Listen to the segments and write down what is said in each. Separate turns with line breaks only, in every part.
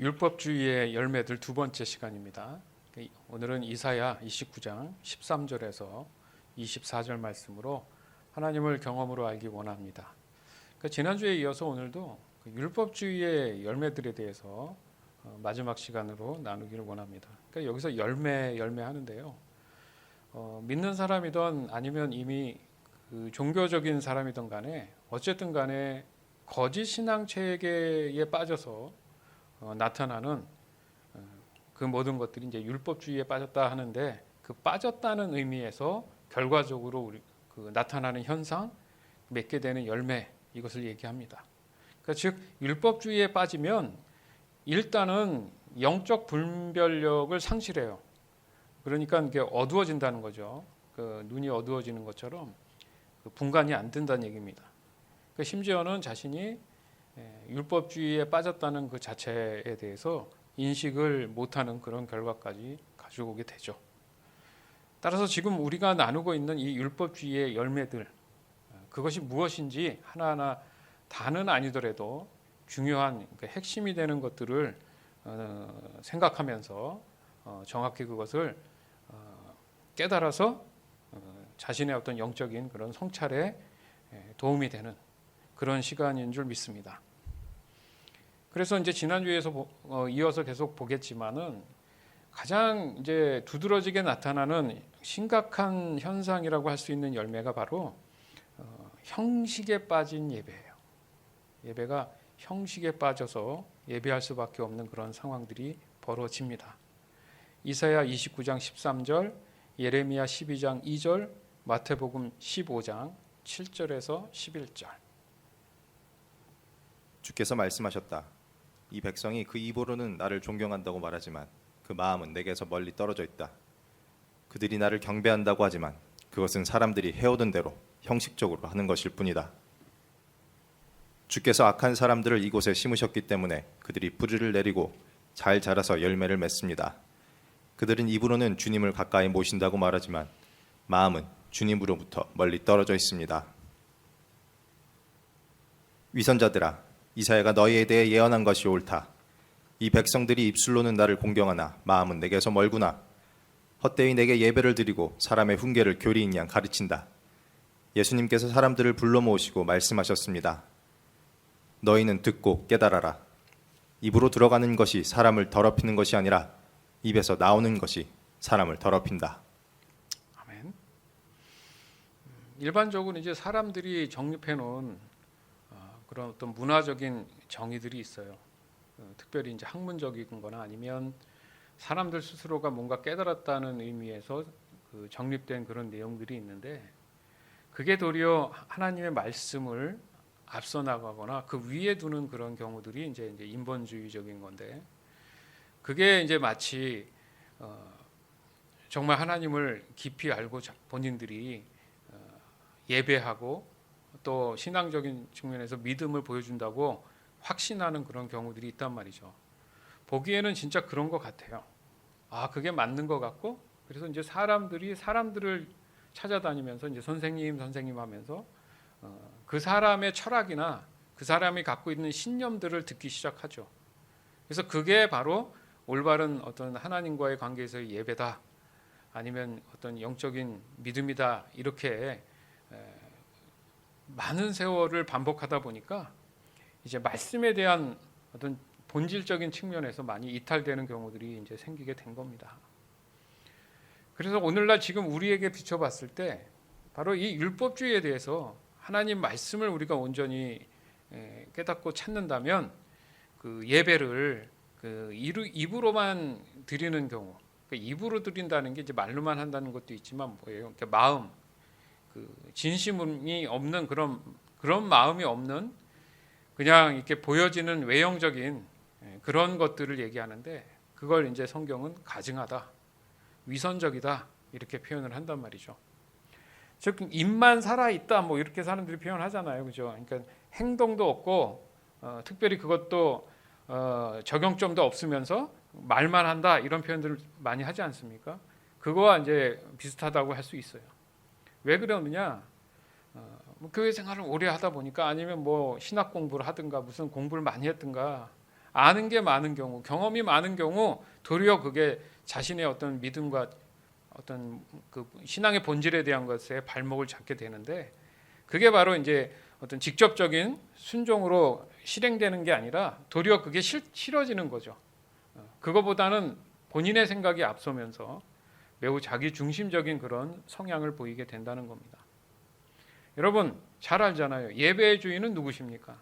율법주의의 열매들 두 번째 시간입니다. 오늘은 이사야 29장 13절에서 24절 말씀으로 하나님을 경험으로 알기 원합니다. 지난주에 이어서 오늘도 율법주의의 열매들에 대해서 마지막 시간으로 나누기를 원합니다. 여기서 열매 하는데요. 믿는 사람이든 아니면 이미 종교적인 사람이든 간에 어쨌든 간에 거짓 신앙 체계에 빠져서 나타나는 그 모든 것들이 이제 율법주의에 빠졌다 하는데, 그 빠졌다는 의미에서 결과적으로 나타나는 현상, 맺게 되는 열매, 이것을 얘기합니다. 즉 율법주의에 빠지면 일단은 영적 분별력을 상실해요. 그러니까 이게 어두워진다는 거죠. 눈이 어두워지는 것처럼 분간이 안 된다는 얘기입니다. 심지어는 자신이 율법주의에 빠졌다는 그 자체에 대해서 인식을 못하는 그런 결과까지 가지고 오게 되죠. 따라서 지금 우리가 나누고 있는 이 율법주의의 열매들, 그것이 무엇인지 하나하나 다는 아니더라도 중요한 핵심이 되는 것들을 생각하면서 정확히 그것을 깨달아서 자신의 어떤 영적인 그런 성찰에 도움이 되는 그런 시간인 줄 믿습니다. 그래서 이제 지난주에서 이어서 계속 보겠지만은 가장 이제 두드러지게 나타나는 심각한 현상이라고 할 수 있는 열매가 바로 형식에 빠진 예배예요. 예배가 형식에 빠져서 예배할 수밖에 없는 그런 상황들이 벌어집니다. 이사야 29장 13절, 예레미야 12장 2절, 마태복음 15장 7절에서 11절.
주께서 말씀하셨다. 이 백성이 그 입으로는 나를 존경한다고 말하지만 그 마음은 내게서 멀리 떨어져 있다. 그들이 나를 경배한다고 하지만 그것은 사람들이 해오던 대로 형식적으로 하는 것일 뿐이다. 주께서 악한 사람들을 이곳에 심으셨기 때문에 그들이 뿌리를 내리고 잘 자라서 열매를 맺습니다. 그들은 입으로는 주님을 가까이 모신다고 말하지만 마음은 주님으로부터 멀리 떨어져 있습니다. 위선자들아, 이사야가 너희에 대해 예언한 것이 옳다. 이 백성들이 입술로는 나를 공경하나 마음은 내게서 멀구나. 헛되이 내게 예배를 드리고 사람의 훈계를 교리인 양 가르친다. 예수님께서 사람들을 불러 모으시고 말씀하셨습니다. 너희는 듣고 깨달아라. 입으로 들어가는 것이 사람을 더럽히는 것이 아니라 입에서 나오는 것이 사람을 더럽힌다.
아멘. 일반적으로 이제 사람들이 정립해 놓은 그런 어떤 문화적인 정의들이 있어요. 특별히 이제 학문적인 거나 아니면 사람들 스스로가 뭔가 깨달았다는 의미에서 정립된 그런 내용들이 있는데, 그게 도리어 하나님의 말씀을 앞서 나가거나 그 위에 두는 그런 경우들이 이제 인본주의적인 건데, 그게 이제 마치 정말 하나님을 깊이 알고 본인들이 예배하고 또 신앙적인 측면에서 믿음을 보여준다고 확신하는 그런 경우들이 있단 말이죠. 보기에는 진짜 그런 것 같아요. 그게 맞는 것 같고, 그래서 이제 사람들을 찾아다니면서 이제 선생님 하면서 그 사람의 철학이나 그 사람이 갖고 있는 신념들을 듣기 시작하죠. 그래서 그게 바로 올바른 어떤 하나님과의 관계에서의 예배다, 아니면 어떤 영적인 믿음이다, 이렇게 많은 세월을 반복하다 보니까 이제 말씀에 대한 어떤 본질적인 측면에서 많이 이탈되는 경우들이 이제 생기게 된 겁니다. 그래서 오늘날 지금 우리에게 비춰봤을 때 바로 이 율법주의에 대해서 하나님 말씀을 우리가 온전히 깨닫고 찾는다면 그 예배를 입으로만 드리는 경우, 입으로 드린다는 게 이제 말로만 한다는 것도 있지만 뭐예요? 마음, 진심이 없는 그런 마음이 없는, 그냥 이렇게 보여지는 외형적인 그런 것들을 얘기하는데, 그걸 이제 성경은 가증하다, 위선적이다, 이렇게 표현을 한단 말이죠. 즉 입만 살아 있다, 뭐 이렇게 사람들이 표현하잖아요, 그죠? 그러니까 행동도 없고 특별히 그것도 적용점도 없으면서 말만 한다, 이런 표현들을 많이 하지 않습니까? 그거와 이제 비슷하다고 할 수 있어요. 왜 그러느냐? 교회 생활을 오래 하다 보니까, 아니면 뭐 신학 공부를 하든가 무슨 공부를 많이 했든가, 아는 게 많은 경우, 경험이 많은 경우 도리어 그게 자신의 어떤 믿음과 어떤 그 신앙의 본질에 대한 것에 발목을 잡게 되는데, 그게 바로 이제 어떤 직접적인 순종으로 실행되는 게 아니라 도리어 그게 싫어지는 거죠. 그거보다는 본인의 생각이 앞서면서 매우 자기 중심적인 그런 성향을 보이게 된다는 겁니다. 여러분 잘 알잖아요. 예배의 주인은 누구십니까?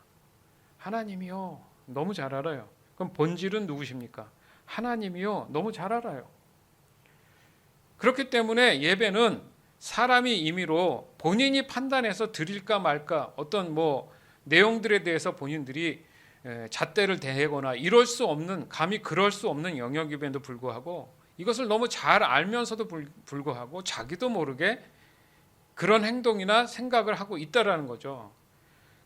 하나님이요. 너무 잘 알아요. 그럼 본질은 누구십니까? 하나님이요. 너무 잘 알아요. 그렇기 때문에 예배는 사람이 임의로 본인이 판단해서 드릴까 말까 어떤 내용들에 대해서 본인들이 잣대를 대거나 이럴 수 없는, 감히 그럴 수 없는 영역임에도 불구하고 이것을 너무 잘 알면서도 불구하고 자기도 모르게 그런 행동이나 생각을 하고 있다라는 거죠.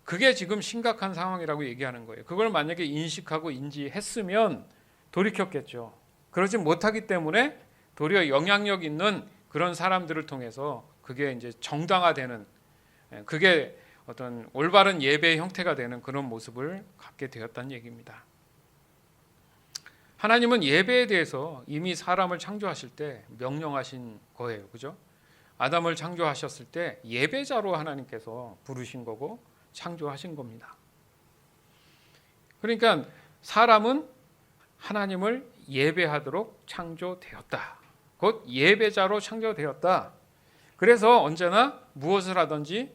그게 지금 심각한 상황이라고 얘기하는 거예요. 그걸 만약에 인식하고 인지했으면 돌이켰겠죠. 그러지 못하기 때문에 도리어 영향력 있는 그런 사람들을 통해서 그게 이제 정당화되는, 그게 어떤 올바른 예배의 형태가 되는 그런 모습을 갖게 되었다는 얘기입니다. 하나님은 예배에 대해서 이미 사람을 창조하실 때 명령하신 거예요. 그죠? 아담을 창조하셨을 때 예배자로 하나님께서 부르신 거고 창조하신 겁니다. 그러니까 사람은 하나님을 예배하도록 창조되었다. 곧 예배자로 창조되었다. 그래서 언제나 무엇을 하든지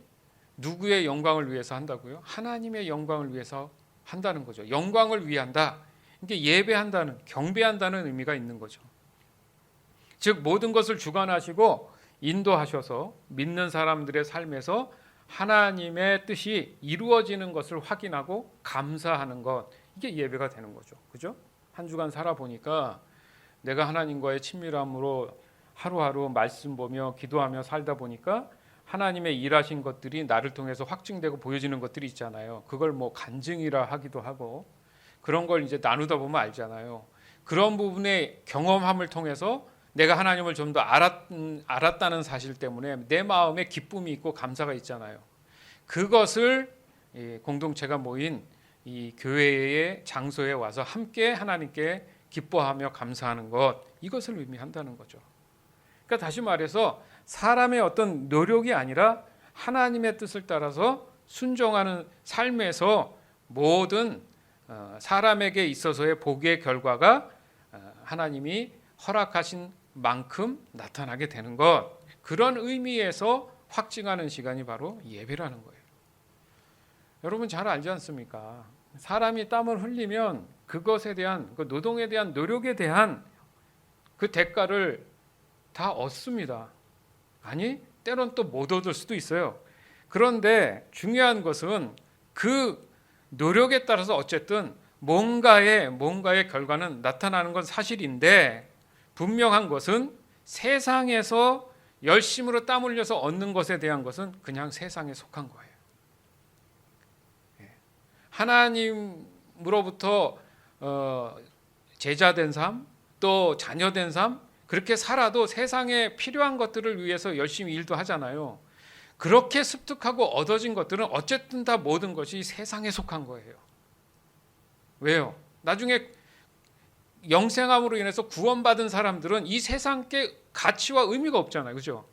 누구의 영광을 위해서 한다고요? 하나님의 영광을 위해서 한다는 거죠. 영광을 위한다. 이게 예배한다는, 경배한다는 의미가 있는 거죠. 즉 모든 것을 주관하시고 인도하셔서 믿는 사람들의 삶에서 하나님의 뜻이 이루어지는 것을 확인하고 감사하는 것, 이게 예배가 되는 거죠. 그죠? 한 주간 살아보니까 내가 하나님과의 친밀함으로 하루하루 말씀 보며 기도하며 살다 보니까 하나님의 일하신 것들이 나를 통해서 확증되고 보여지는 것들이 있잖아요. 그걸 간증이라 하기도 하고 그런 걸 이제 나누다 보면 알잖아요. 그런 부분의 경험함을 통해서 내가 하나님을 좀 더 알았다는 사실 때문에 내 마음에 기쁨이 있고 감사가 있잖아요. 그것을 공동체가 모인 이 교회의 장소에 와서 함께 하나님께 기뻐하며 감사하는 것, 이것을 의미한다는 거죠. 그러니까 다시 말해서 사람의 어떤 노력이 아니라 하나님의 뜻을 따라서 순종하는 삶에서 모든 사람에게 있어서의 복의 결과가 하나님이 허락하신 만큼 나타나게 되는 것, 그런 의미에서 확증하는 시간이 바로 예배라는 거예요. 여러분 잘 알지 않습니까? 사람이 땀을 흘리면 그것에 대한, 그 노동에 대한, 노력에 대한 그 대가를 다 얻습니다. 아니 때론 또 못 얻을 수도 있어요. 그런데 중요한 것은 그 노력에 따라서 어쨌든 뭔가의 결과는 나타나는 건 사실인데, 분명한 것은 세상에서 열심으로 땀 흘려서 얻는 것에 대한 것은 그냥 세상에 속한 거예요. 하나님으로부터 제자된 삶, 또 자녀된 삶, 그렇게 살아도 세상에 필요한 것들을 위해서 열심히 일도 하잖아요. 그렇게 습득하고 얻어진 것들은 어쨌든 다 모든 것이 세상에 속한 거예요. 왜요? 나중에 영생함으로 인해서 구원받은 사람들은 이 세상의 가치와 의미가 없잖아요. 그죠?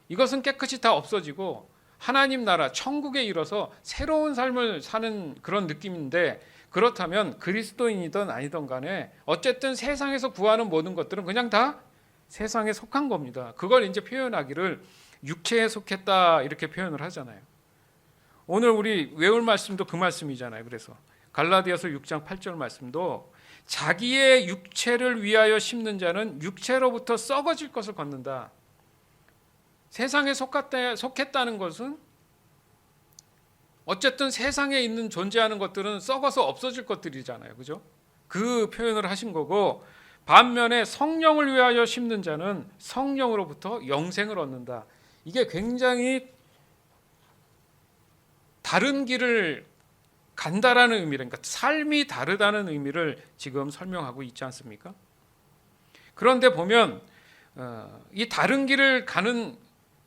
이것은 깨끗이 다 없어지고 하나님 나라, 천국에 이뤄서 새로운 삶을 사는 그런 느낌인데, 그렇다면 그리스도인이든 아니든 간에 어쨌든 세상에서 구하는 모든 것들은 그냥 다 세상에 속한 겁니다. 그걸 이제 표현하기를 육체에 속했다 이렇게 표현을 하잖아요. 오늘 우리 외울 말씀도 그 말씀이잖아요. 그래서 갈라디아서 6장 8절 말씀도 자기의 육체를 위하여 심는 자는 육체로부터 썩어질 것을 걷는다. 세상에 속했다는 것은 어쨌든 세상에 있는 존재하는 것들은 썩어서 없어질 것들이잖아요. 그죠? 그 표현을 하신 거고, 반면에 성령을 위하여 심는 자는 성령으로부터 영생을 얻는다. 이게 굉장히 다른 길을 간다라는 의미를, 그러니까 삶이 다르다는 의미를 지금 설명하고 있지 않습니까? 그런데 보면 이 다른 길을 가는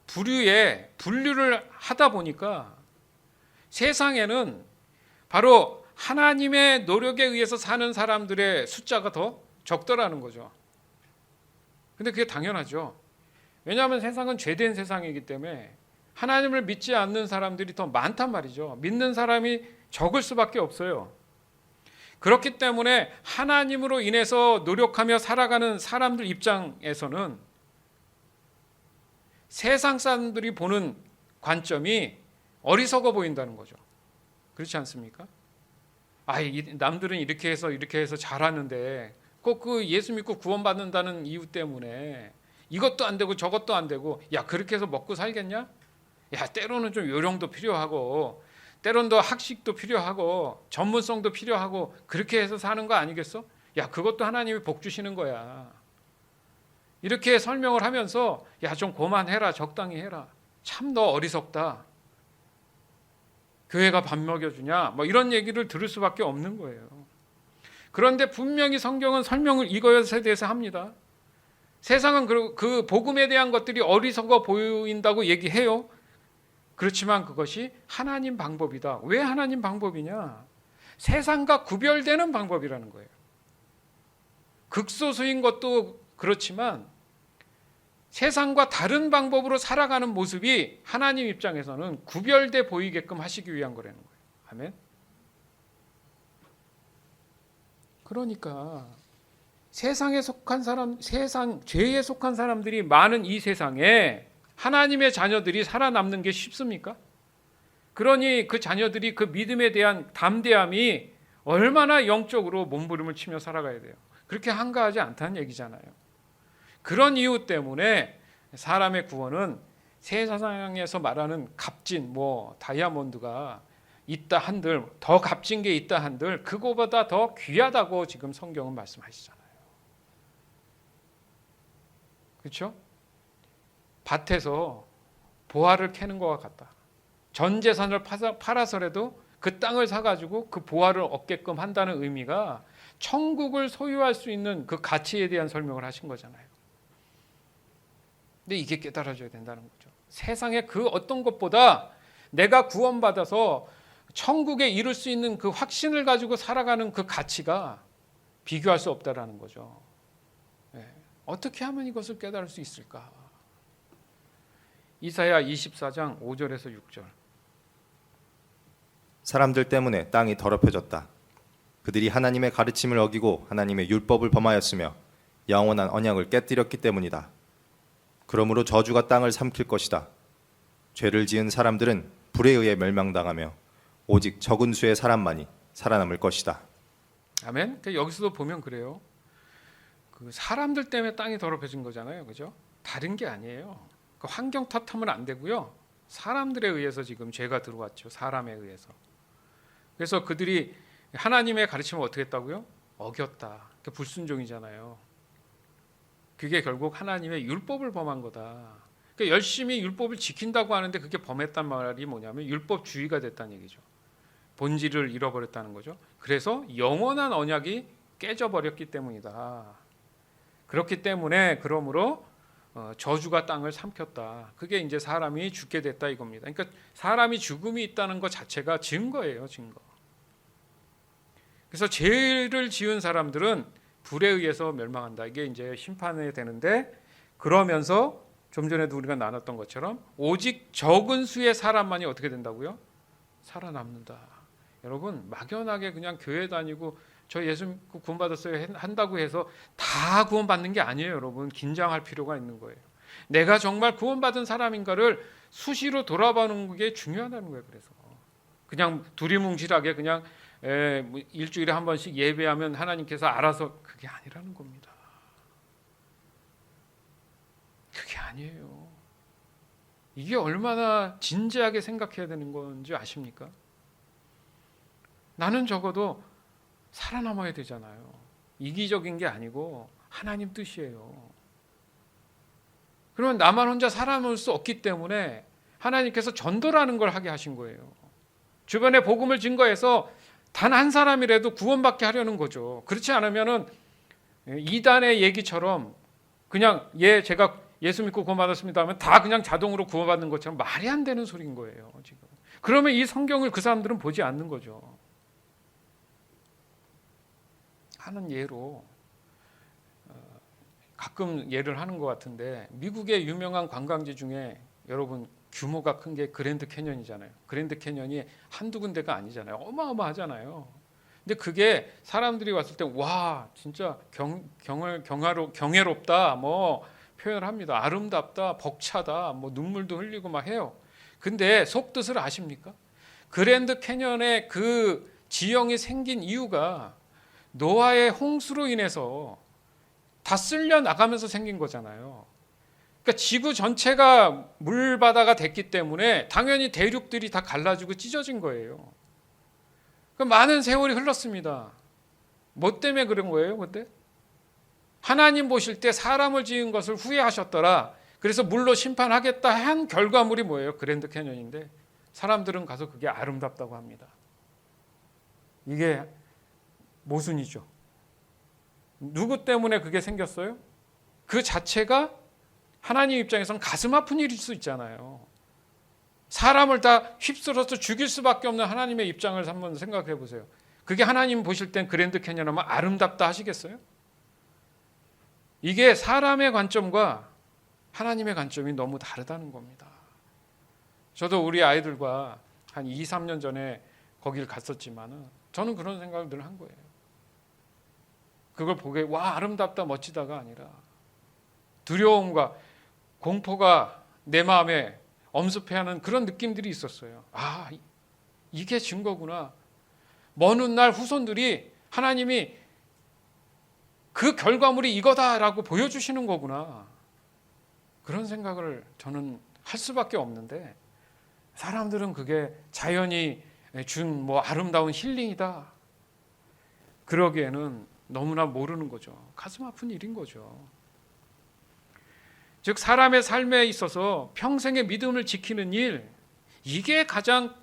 분류를 하다 보니까 세상에는 바로 하나님의 노력에 의해서 사는 사람들의 숫자가 더 적더라는 거죠. 근데 그게 당연하죠. 왜냐하면 세상은 죄된 세상이기 때문에 하나님을 믿지 않는 사람들이 더 많단 말이죠. 믿는 사람이 적을 수밖에 없어요. 그렇기 때문에 하나님으로 인해서 노력하며 살아가는 사람들 입장에서는 세상 사람들이 보는 관점이 어리석어 보인다는 거죠. 그렇지 않습니까? 남들은 이렇게 해서 잘하는데 꼭 그 예수 믿고 구원받는다는 이유 때문에 이것도 안 되고 저것도 안 되고, 야, 그렇게 해서 먹고 살겠냐? 야, 때로는 좀 요령도 필요하고 때로는 더 학식도 필요하고 전문성도 필요하고 그렇게 해서 사는 거 아니겠어? 야, 그것도 하나님이 복 주시는 거야. 이렇게 설명을 하면서 야, 좀 그만해라, 적당히 해라. 참 너 어리석다. 교회가 밥 먹여주냐? 뭐 이런 얘기를 들을 수밖에 없는 거예요. 그런데 분명히 성경은 설명을 이것에 대해서 합니다. 세상은 그 복음에 대한 것들이 어리석어 보인다고 얘기해요. 그렇지만 그것이 하나님 방법이다. 왜 하나님 방법이냐? 세상과 구별되는 방법이라는 거예요. 극소수인 것도 그렇지만 세상과 다른 방법으로 살아가는 모습이 하나님 입장에서는 구별돼 보이게끔 하시기 위한 거라는 거예요. 아멘. 그러니까 세상에 속한 사람, 죄에 속한 사람들이 많은 이 세상에 하나님의 자녀들이 살아남는 게 쉽습니까? 그러니 그 자녀들이 그 믿음에 대한 담대함이 얼마나 영적으로 몸부림을 치며 살아가야 돼요. 그렇게 한가하지 않다는 얘기잖아요. 그런 이유 때문에 사람의 구원은 세상에서 말하는 값진 다이아몬드가 있다 한들, 더 값진 게 있다 한들 그거보다 더 귀하다고 지금 성경은 말씀하시잖아요. 그렇죠? 밭에서 보화를 캐는 것과 같다. 전 재산을 팔아서라도 그 땅을 사가지고 그 보화를 얻게끔 한다는 의미가 천국을 소유할 수 있는 그 가치에 대한 설명을 하신 거잖아요. 근데 이게 깨달아져야 된다는 거죠. 세상의 그 어떤 것보다 내가 구원받아서 천국에 이룰 수 있는 그 확신을 가지고 살아가는 그 가치가 비교할 수 없다라는 거죠. 어떻게 하면 이것을 깨달을 수 있을까? 이사야 24장 5절에서 6절.
사람들 때문에 땅이 더럽혀졌다. 그들이 하나님의 가르침을 어기고 하나님의 율법을 범하였으며 영원한 언약을 깨뜨렸기 때문이다. 그러므로 저주가 땅을 삼킬 것이다. 죄를 지은 사람들은 불에 의해 멸망당하며 오직 적은 수의 사람만이 살아남을 것이다.
아멘. 그러니까 여기서도 보면 그래요. 그 사람들 때문에 땅이 더럽혀진 거잖아요, 그죠? 다른 게 아니에요. 그 환경 탓하면 안 되고요. 사람들에 의해서 지금 죄가 들어왔죠. 사람에 의해서. 그래서 그들이 하나님의 가르침을 어떻게 했다고요? 어겼다. 그게 불순종이잖아요. 그게 결국 하나님의 율법을 범한 거다. 그러니까 열심히 율법을 지킨다고 하는데 그게 범했단 말이 뭐냐면 율법주의가 됐다는 얘기죠. 본질을 잃어버렸다는 거죠. 그래서 영원한 언약이 깨져버렸기 때문이다. 그렇기 때문에 그러므로 저주가 땅을 삼켰다. 그게 이제 사람이 죽게 됐다 이겁니다. 그러니까 사람이 죽음이 있다는 것 자체가 증거예요, 증거. 그래서 죄를 지은 사람들은 불에 의해서 멸망한다. 이게 이제 심판이 되는데, 그러면서 좀 전에도 우리가 나눴던 것처럼 오직 적은 수의 사람만이 어떻게 된다고요? 살아남는다. 여러분, 막연하게 그냥 교회 다니고 저 예수 믿고 구원받았어요 한다고 해서 다 구원받는 게 아니에요. 여러분, 긴장할 필요가 있는 거예요. 내가 정말 구원받은 사람인가를 수시로 돌아보는 게 중요하다는 거예요. 그래서 그냥 두리뭉실하게 그냥 일주일에 한 번씩 예배하면 하나님께서 알아서, 그게 아니라는 겁니다. 그게 아니에요. 이게 얼마나 진지하게 생각해야 되는 건지 아십니까? 나는 적어도 살아남아야 되잖아요. 이기적인 게 아니고 하나님 뜻이에요. 그러면 나만 혼자 살아남을 수 없기 때문에 하나님께서 전도라는 걸 하게 하신 거예요. 주변에 복음을 증거해서 단 한 사람이라도 구원받게 하려는 거죠. 그렇지 않으면은 이단의 얘기처럼 그냥 제가 예수 믿고 구원받았습니다 하면 다 그냥 자동으로 구원받는 것처럼 말이 안 되는 소리인 거예요, 지금. 그러면 이 성경을 그 사람들은 보지 않는 거죠. 하는 예로 가끔 예를 하는 것 같은데, 미국의 유명한 관광지 중에 여러분 규모가 큰 게 그랜드 캐년이잖아요. 그랜드 캐년이 한두 군데가 아니잖아요. 어마어마하잖아요. 근데 그게 사람들이 왔을 때 와 진짜 경외롭다 뭐 표현을 합니다. 아름답다, 벅차다, 뭐 눈물도 흘리고 막 해요. 근데 속뜻을 아십니까? 그랜드 캐년의 그 지형이 생긴 이유가 노아의 홍수로 인해서 다 쓸려 나가면서 생긴 거잖아요. 그러니까 지구 전체가 물바다가 됐기 때문에 당연히 대륙들이 다 갈라지고 찢어진 거예요. 많은 세월이 흘렀습니다. 뭐 때문에 그런 거예요? 그때 하나님 보실 때 사람을 지은 것을 후회하셨더라. 그래서 물로 심판하겠다 한 결과물이 뭐예요? 그랜드 캐년인데 사람들은 가서 그게 아름답다고 합니다. 이게 모순이죠. 누구 때문에 그게 생겼어요? 그 자체가 하나님 입장에서는 가슴 아픈 일일 수 있잖아요. 사람을 다 휩쓸어서 죽일 수밖에 없는 하나님의 입장을 한번 생각해 보세요. 그게 하나님 보실 땐 그랜드 캐년하면 아름답다 하시겠어요? 이게 사람의 관점과 하나님의 관점이 너무 다르다는 겁니다. 저도 우리 아이들과 한 2, 3년 전에 거길 갔었지만은 저는 그런 생각을 늘 한 거예요. 그걸 보게 와 아름답다 멋지다가 아니라 두려움과 공포가 내 마음에 엄습해하는 그런 느낌들이 있었어요. 아 이게 증거구나. 먼 훗날 후손들이 하나님이 그 결과물이 이거다라고 보여주시는 거구나. 그런 생각을 저는 할 수밖에 없는데 사람들은 그게 자연이 준 뭐 아름다운 힐링이다. 그러기에는 너무나 모르는 거죠. 가슴 아픈 일인 거죠. 즉 사람의 삶에 있어서 평생의 믿음을 지키는 일, 이게 가장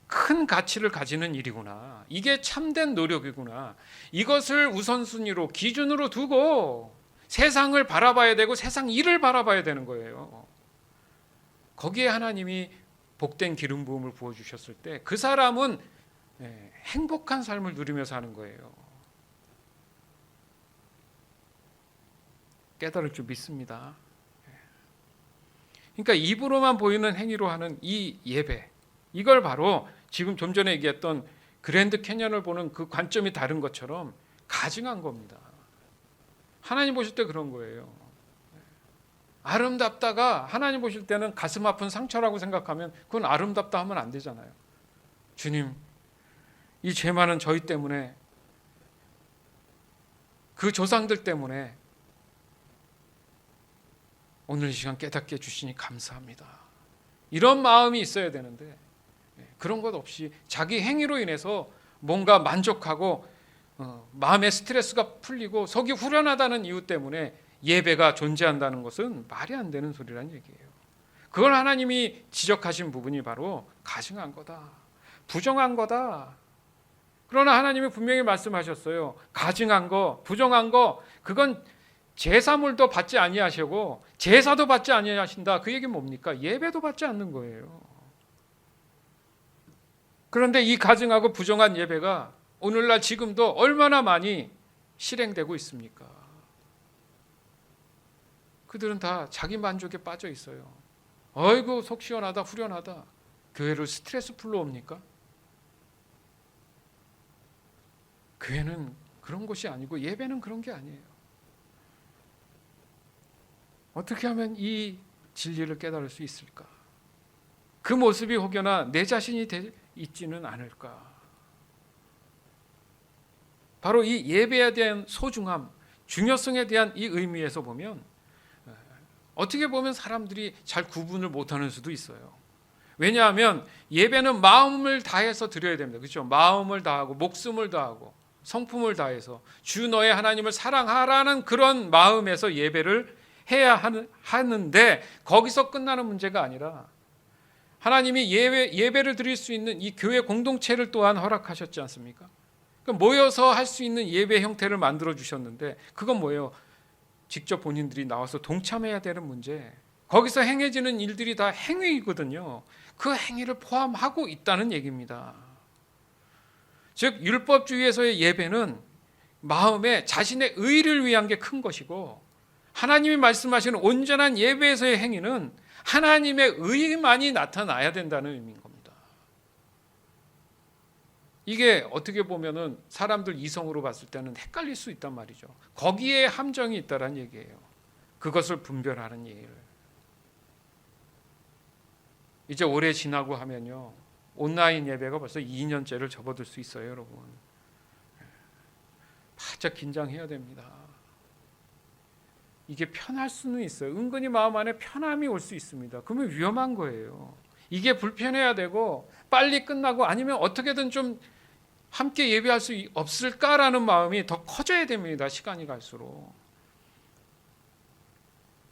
큰 가치를 가지는 일이구나. 이게 참된 노력이구나. 이것을 우선순위로 기준으로 두고 세상을 바라봐야 되고 세상 일을 바라봐야 되는 거예요. 거기에 하나님이 복된 기름 부음을 부어주셨을 때 그 사람은 행복한 삶을 누리며 사는 거예요. 깨달을 줄 믿습니다. 그러니까 입으로만 보이는 행위로 하는 이 예배, 이걸 바로 지금 좀 전에 얘기했던 그랜드 캐년을 보는 그 관점이 다른 것처럼 가증한 겁니다. 하나님 보실 때 그런 거예요. 아름답다가 하나님 보실 때는 가슴 아픈 상처라고 생각하면 그건 아름답다 하면 안 되잖아요. 주님, 이 죄 많은 저희 때문에, 그 조상들 때문에 오늘 이 시간 깨닫게 해주시니 감사합니다. 이런 마음이 있어야 되는데 그런 것 없이 자기 행위로 인해서 뭔가 만족하고 마음의 스트레스가 풀리고 속이 후련하다는 이유 때문에 예배가 존재한다는 것은 말이 안 되는 소리란 얘기예요. 그걸 하나님이 지적하신 부분이 바로 가증한 거다, 부정한 거다. 그러나 하나님이 분명히 말씀하셨어요. 가증한 거, 부정한 거, 그건 제사물도 받지 아니하시고 제사도 받지 아니하신다. 그 얘기는 뭡니까? 예배도 받지 않는 거예요. 그런데 이 가증하고 부정한 예배가 오늘날 지금도 얼마나 많이 실행되고 있습니까? 그들은 다 자기 만족에 빠져 있어요. 어이구 속 시원하다, 후련하다. 교회를 스트레스 풀러 옵니까? 교회는 그런 곳이 아니고 예배는 그런 게 아니에요. 어떻게 하면 이 진리를 깨달을 수 있을까? 그 모습이 혹여나 내 자신이 있지는 않을까? 바로 이 예배에 대한 소중함, 중요성에 대한 이 의미에서 보면 어떻게 보면 사람들이 잘 구분을 못하는 수도 있어요. 왜냐하면 예배는 마음을 다해서 드려야 됩니다. 그렇죠? 마음을 다하고 목숨을 다하고 성품을 다해서 주 너의 하나님을 사랑하라는 그런 마음에서 예배를 해야 하는데 거기서 끝나는 문제가 아니라 하나님이 예배를 드릴 수 있는 이 교회 공동체를 또한 허락하셨지 않습니까? 모여서 할 수 있는 예배 형태를 만들어 주셨는데 그건 뭐예요? 직접 본인들이 나와서 동참해야 되는 문제. 거기서 행해지는 일들이 다 행위이거든요. 그 행위를 포함하고 있다는 얘기입니다. 즉 율법주의에서의 예배는 마음에 자신의 의를 위한 게 큰 것이고, 하나님이 말씀하시는 온전한 예배에서의 행위는 하나님의 의만이 나타나야 된다는 의미인 겁니다. 이게 어떻게 보면은 사람들 이성으로 봤을 때는 헷갈릴 수 있단 말이죠. 거기에 함정이 있다는 얘기예요. 그것을 분별하는 예를. 이제 올해 지나고 하면요, 온라인 예배가 벌써 2년째를 접어들 수 있어요, 여러분. 바짝 긴장해야 됩니다. 이게 편할 수는 있어요. 은근히 마음 안에 편함이 올 수 있습니다. 그러면 위험한 거예요. 이게 불편해야 되고 빨리 끝나고 아니면 어떻게든 좀 함께 예배할 수 없을까라는 마음이 더 커져야 됩니다. 시간이 갈수록.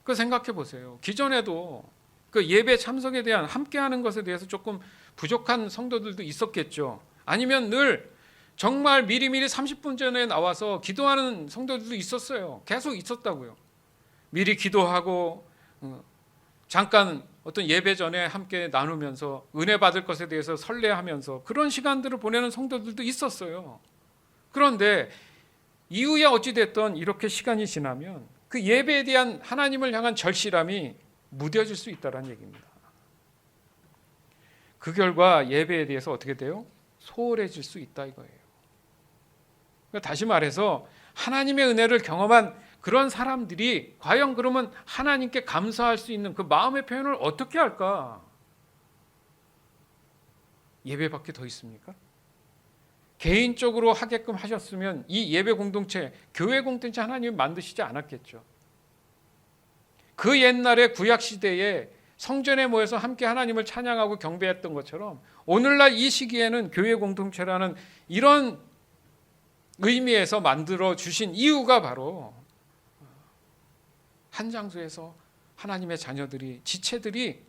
그 생각해 보세요. 기존에도 그 예배 참석에 대한 함께하는 것에 대해서 조금 부족한 성도들도 있었겠죠. 아니면 늘 정말 미리미리 30분 전에 나와서 기도하는 성도들도 있었어요. 계속 있었다고요. 미리 기도하고 잠깐 어떤 예배 전에 함께 나누면서 은혜 받을 것에 대해서 설레하면서 그런 시간들을 보내는 성도들도 있었어요. 그런데 이후에 어찌됐든 이렇게 시간이 지나면 그 예배에 대한 하나님을 향한 절실함이 무뎌질 수 있다는 얘기입니다. 그 결과 예배에 대해서 어떻게 돼요? 소홀해질 수 있다 이거예요. 그러니까 다시 말해서 하나님의 은혜를 경험한 그런 사람들이 과연 그러면 하나님께 감사할 수 있는 그 마음의 표현을 어떻게 할까? 예배밖에 더 있습니까? 개인적으로 하게끔 하셨으면 이 예배 공동체, 교회 공동체 하나님이 만드시지 않았겠죠. 그 옛날에 구약 시대에 성전에 모여서 함께 하나님을 찬양하고 경배했던 것처럼 오늘날 이 시기에는 교회 공동체라는 이런 의미에서 만들어 주신 이유가 바로 한 장소에서 하나님의 자녀들이, 지체들이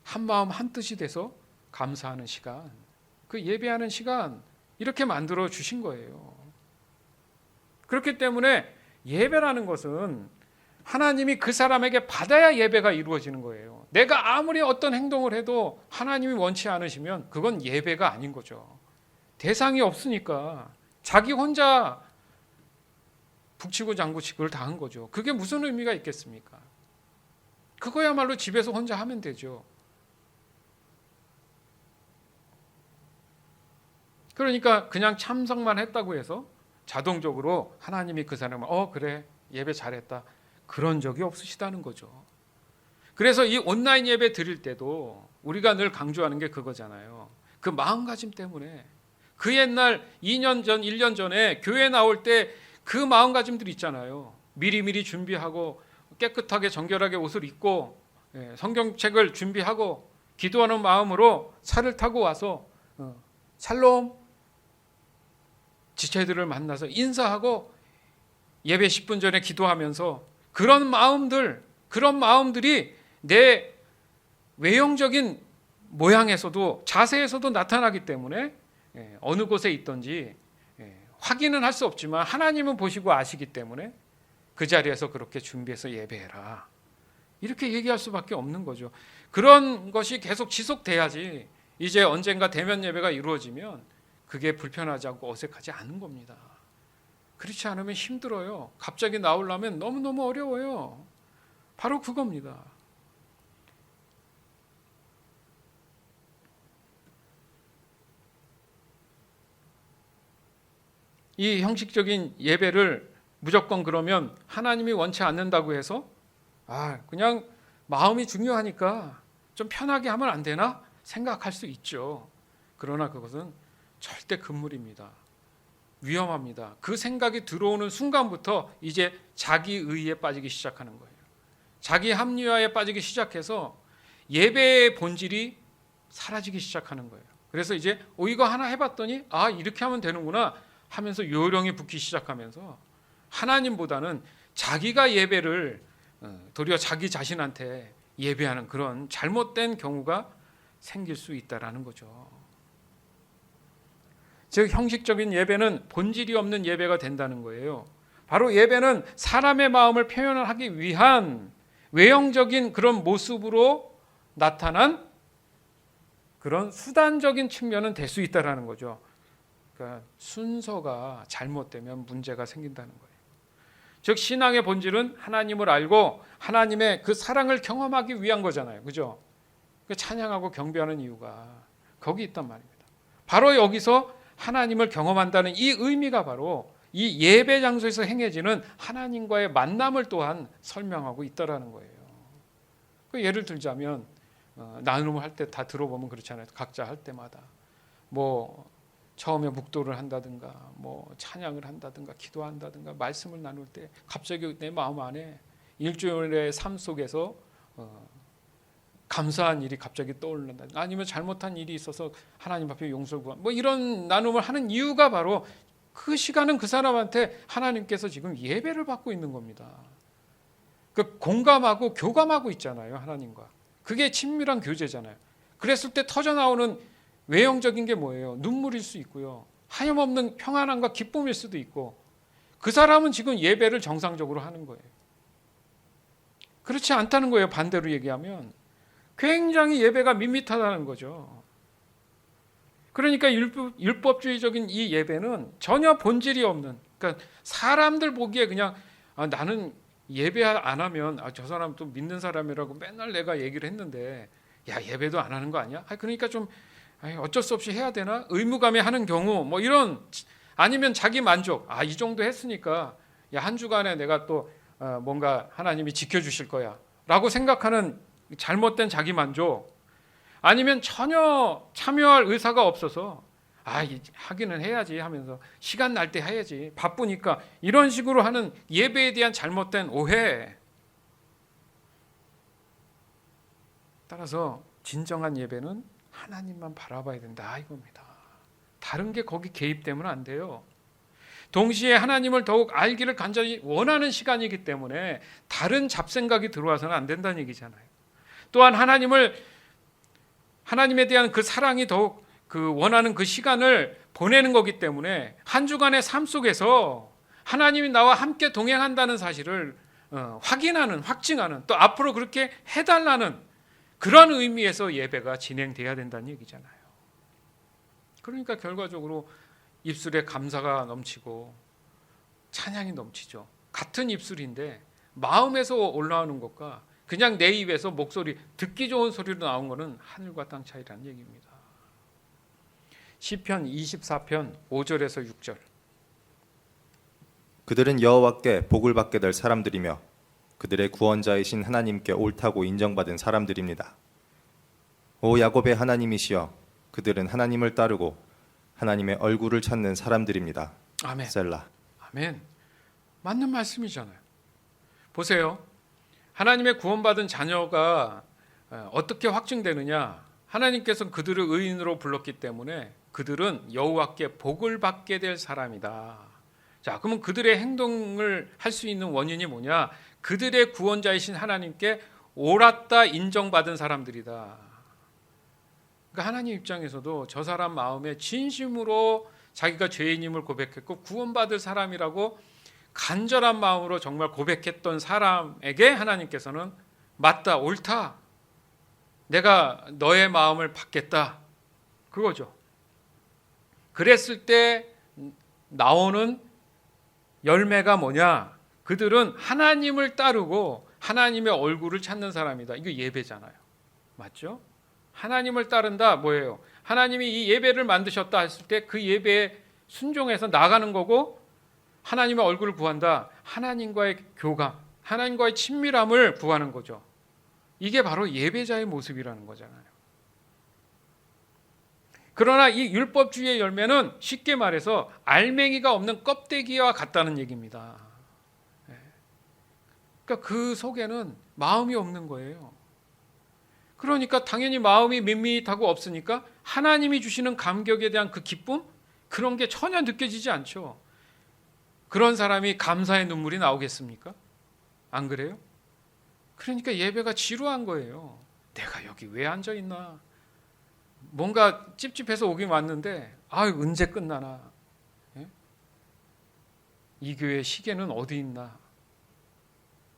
한 마음 한 뜻이 돼서 감사하는 시간, 그 예배하는 시간, 이렇게 만들어 주신 거예요. 그렇기 때문에 예배라는 것은 하나님이 그 사람에게 받아야 예배가 이루어지는 거예요. 내가 아무리 어떤 행동을 해도 하나님이 원치 않으시면 그건 예배가 아닌 거죠. 대상이 없으니까 자기 혼자 북치고 장구치고 그걸 다 한 거죠. 그게 무슨 의미가 있겠습니까? 그거야말로 집에서 혼자 하면 되죠. 그러니까 그냥 참석만 했다고 해서 자동적으로 하나님이 그 사람을 그래 예배 잘했다 그런 적이 없으시다는 거죠. 그래서 이 온라인 예배 드릴 때도 우리가 늘 강조하는 게 그거잖아요. 그 마음가짐 때문에 그 옛날 2년 전 1년 전에 교회 나올 때 그 마음가짐들 있잖아요. 미리미리 준비하고 깨끗하게 정결하게 옷을 입고 성경책을 준비하고 기도하는 마음으로 차를 타고 와서 샬롬 지체들을 만나서 인사하고 예배 10분 전에 기도하면서 그런 마음들이 내 외형적인 모양에서도 자세에서도 나타나기 때문에 어느 곳에 있든지 확인은 할 수 없지만 하나님은 보시고 아시기 때문에 그 자리에서 그렇게 준비해서 예배해라 이렇게 얘기할 수밖에 없는 거죠. 그런 것이 계속 지속돼야지 이제 언젠가 대면 예배가 이루어지면 그게 불편하지 않고 어색하지 않은 겁니다. 그렇지 않으면 힘들어요. 갑자기 나오려면 너무너무 어려워요. 바로 그겁니다. 이 형식적인 예배를 무조건 그러면 하나님이 원치 않는다고 해서 그냥 마음이 중요하니까 좀 편하게 하면 안 되나 생각할 수 있죠. 그러나 그것은 절대 금물입니다. 위험합니다. 그 생각이 들어오는 순간부터 이제 자기 의에 빠지기 시작하는 거예요. 자기 합리화에 빠지기 시작해서 예배의 본질이 사라지기 시작하는 거예요. 그래서 이제 이거 하나 해봤더니 이렇게 하면 되는구나 하면서 요령이 붙기 시작하면서 하나님보다는 자기가 예배를 도리어 자기 자신한테 예배하는 그런 잘못된 경우가 생길 수 있다라는 거죠. 즉 형식적인 예배는 본질이 없는 예배가 된다는 거예요. 바로 예배는 사람의 마음을 표현하기 위한 외형적인 그런 모습으로 나타난 그런 수단적인 측면은 될 수 있다라는 거죠. 그러니까 순서가 잘못되면 문제가 생긴다는 거예요. 즉 신앙의 본질은 하나님을 알고 하나님의 그 사랑을 경험하기 위한 거잖아요. 그죠? 그 찬양하고 경배하는 이유가 거기 있단 말입니다. 바로 여기서 하나님을 경험한다는 이 의미가 바로 이 예배 장소에서 행해지는 하나님과의 만남을 또한 설명하고 있다라는 거예요. 그 예를 들자면 나눔을 할 때 다 들어보면 그렇잖아요. 각자 할 때마다 뭐 처음에 묵도를 한다든가 뭐 찬양을 한다든가 기도한다든가 말씀을 나눌 때 갑자기 내 마음 안에 일주일의 삶 속에서 감사한 일이 갑자기 떠오른다. 아니면 잘못한 일이 있어서 하나님 앞에 용서를 구한 뭐 이런 나눔을 하는 이유가 바로 그 시간은 그 사람한테 하나님께서 지금 예배를 받고 있는 겁니다. 그 공감하고 교감하고 있잖아요. 하나님과. 그게 친밀한 교제잖아요. 그랬을 때 터져나오는 외형적인 게 뭐예요? 눈물일 수 있고요. 하염없는 평안함과 기쁨일 수도 있고 그 사람은 지금 예배를 정상적으로 하는 거예요. 그렇지 않다는 거예요. 반대로 얘기하면 굉장히 예배가 밋밋하다는 거죠. 그러니까 율법주의적인 이 예배는 전혀 본질이 없는, 그러니까 사람들 보기에 그냥 나는 예배 안 하면 저 사람 또 믿는 사람이라고 맨날 내가 얘기를 했는데 야 예배도 안 하는 거 아니야? 그러니까 좀 어쩔 수 없이 해야 되나? 의무감에 하는 경우 뭐 이런, 아니면 자기 만족, 이 정도 했으니까 야 한 주간에 내가 또 뭔가 하나님이 지켜주실 거야 라고 생각하는 잘못된 자기 만족, 아니면 전혀 참여할 의사가 없어서 하기는 해야지 하면서 시간 날 때 해야지 바쁘니까 이런 식으로 하는 예배에 대한 잘못된 오해. 따라서 진정한 예배는 하나님만 바라봐야 된다 이겁니다. 다른 게 거기 개입되면 안 돼요. 동시에 하나님을 더욱 알기를 간절히 원하는 시간이기 때문에 다른 잡생각이 들어와서는 안 된다는 얘기잖아요. 또한 하나님에 대한 그 사랑이 더욱 그 원하는 그 시간을 보내는 거기 때문에 한 주간의 삶 속에서 하나님이 나와 함께 동행한다는 사실을 확인하는, 확증하는, 또 앞으로 그렇게 해달라는 그런 의미에서 예배가 진행돼야 된다는 얘기잖아요. 그러니까 결과적으로 입술에 감사가 넘치고 찬양이 넘치죠. 같은 입술인데 마음에서 올라오는 것과 그냥 내 입에서 목소리, 듣기 좋은 소리로 나온 것은 하늘과 땅 차이라는 얘기입니다. 시편 24편 5절에서 6절.
그들은 여호와께 복을 받게 될 사람들이며 그들의 구원자이신 하나님께 옳다고 인정받은 사람들입니다. 오 야곱의 하나님이시여, 그들은 하나님을 따르고 하나님의 얼굴을 찾는 사람들입니다.
아멘.
셀라.
아멘. 맞는 말씀이잖아요. 보세요. 하나님의 구원받은 자녀가 어떻게 확증되느냐? 하나님께서는 그들을 의인으로 불렀기 때문에 그들은 여호와께 복을 받게 될 사람이다. 자, 그러면 그들의 행동을 할 수 있는 원인이 뭐냐? 그들의 구원자이신 하나님께 옳았다 인정받은 사람들이다. 그러니까 하나님 입장에서도 저 사람 마음에 진심으로 자기가 죄인임을 고백했고 구원받을 사람이라고 간절한 마음으로 정말 고백했던 사람에게 하나님께서는 맞다, 옳다, 내가 너의 마음을 받겠다, 그거죠. 그랬을 때 나오는 열매가 뭐냐? 그들은 하나님을 따르고 하나님의 얼굴을 찾는 사람이다. 이거 예배잖아요. 맞죠? 하나님을 따른다 뭐예요? 하나님이 이 예배를 만드셨다 했을 때 그 예배에 순종해서 나가는 거고, 하나님의 얼굴을 구한다. 하나님과의 교감, 하나님과의 친밀함을 구하는 거죠. 이게 바로 예배자의 모습이라는 거잖아요. 그러나 이 율법주의의 열매는 쉽게 말해서 알맹이가 없는 껍데기와 같다는 얘기입니다. 그러니까 그 속에는 마음이 없는 거예요. 그러니까 당연히 마음이 밋밋하고 없으니까 하나님이 주시는 감격에 대한 그 기쁨, 그런 게 전혀 느껴지지 않죠. 그런 사람이 감사의 눈물이 나오겠습니까? 안 그래요? 그러니까 예배가 지루한 거예요. 내가 여기 왜 앉아 있나? 뭔가 찝찝해서 오긴 왔는데 언제 끝나나? 이 교회 시계는 어디 있나?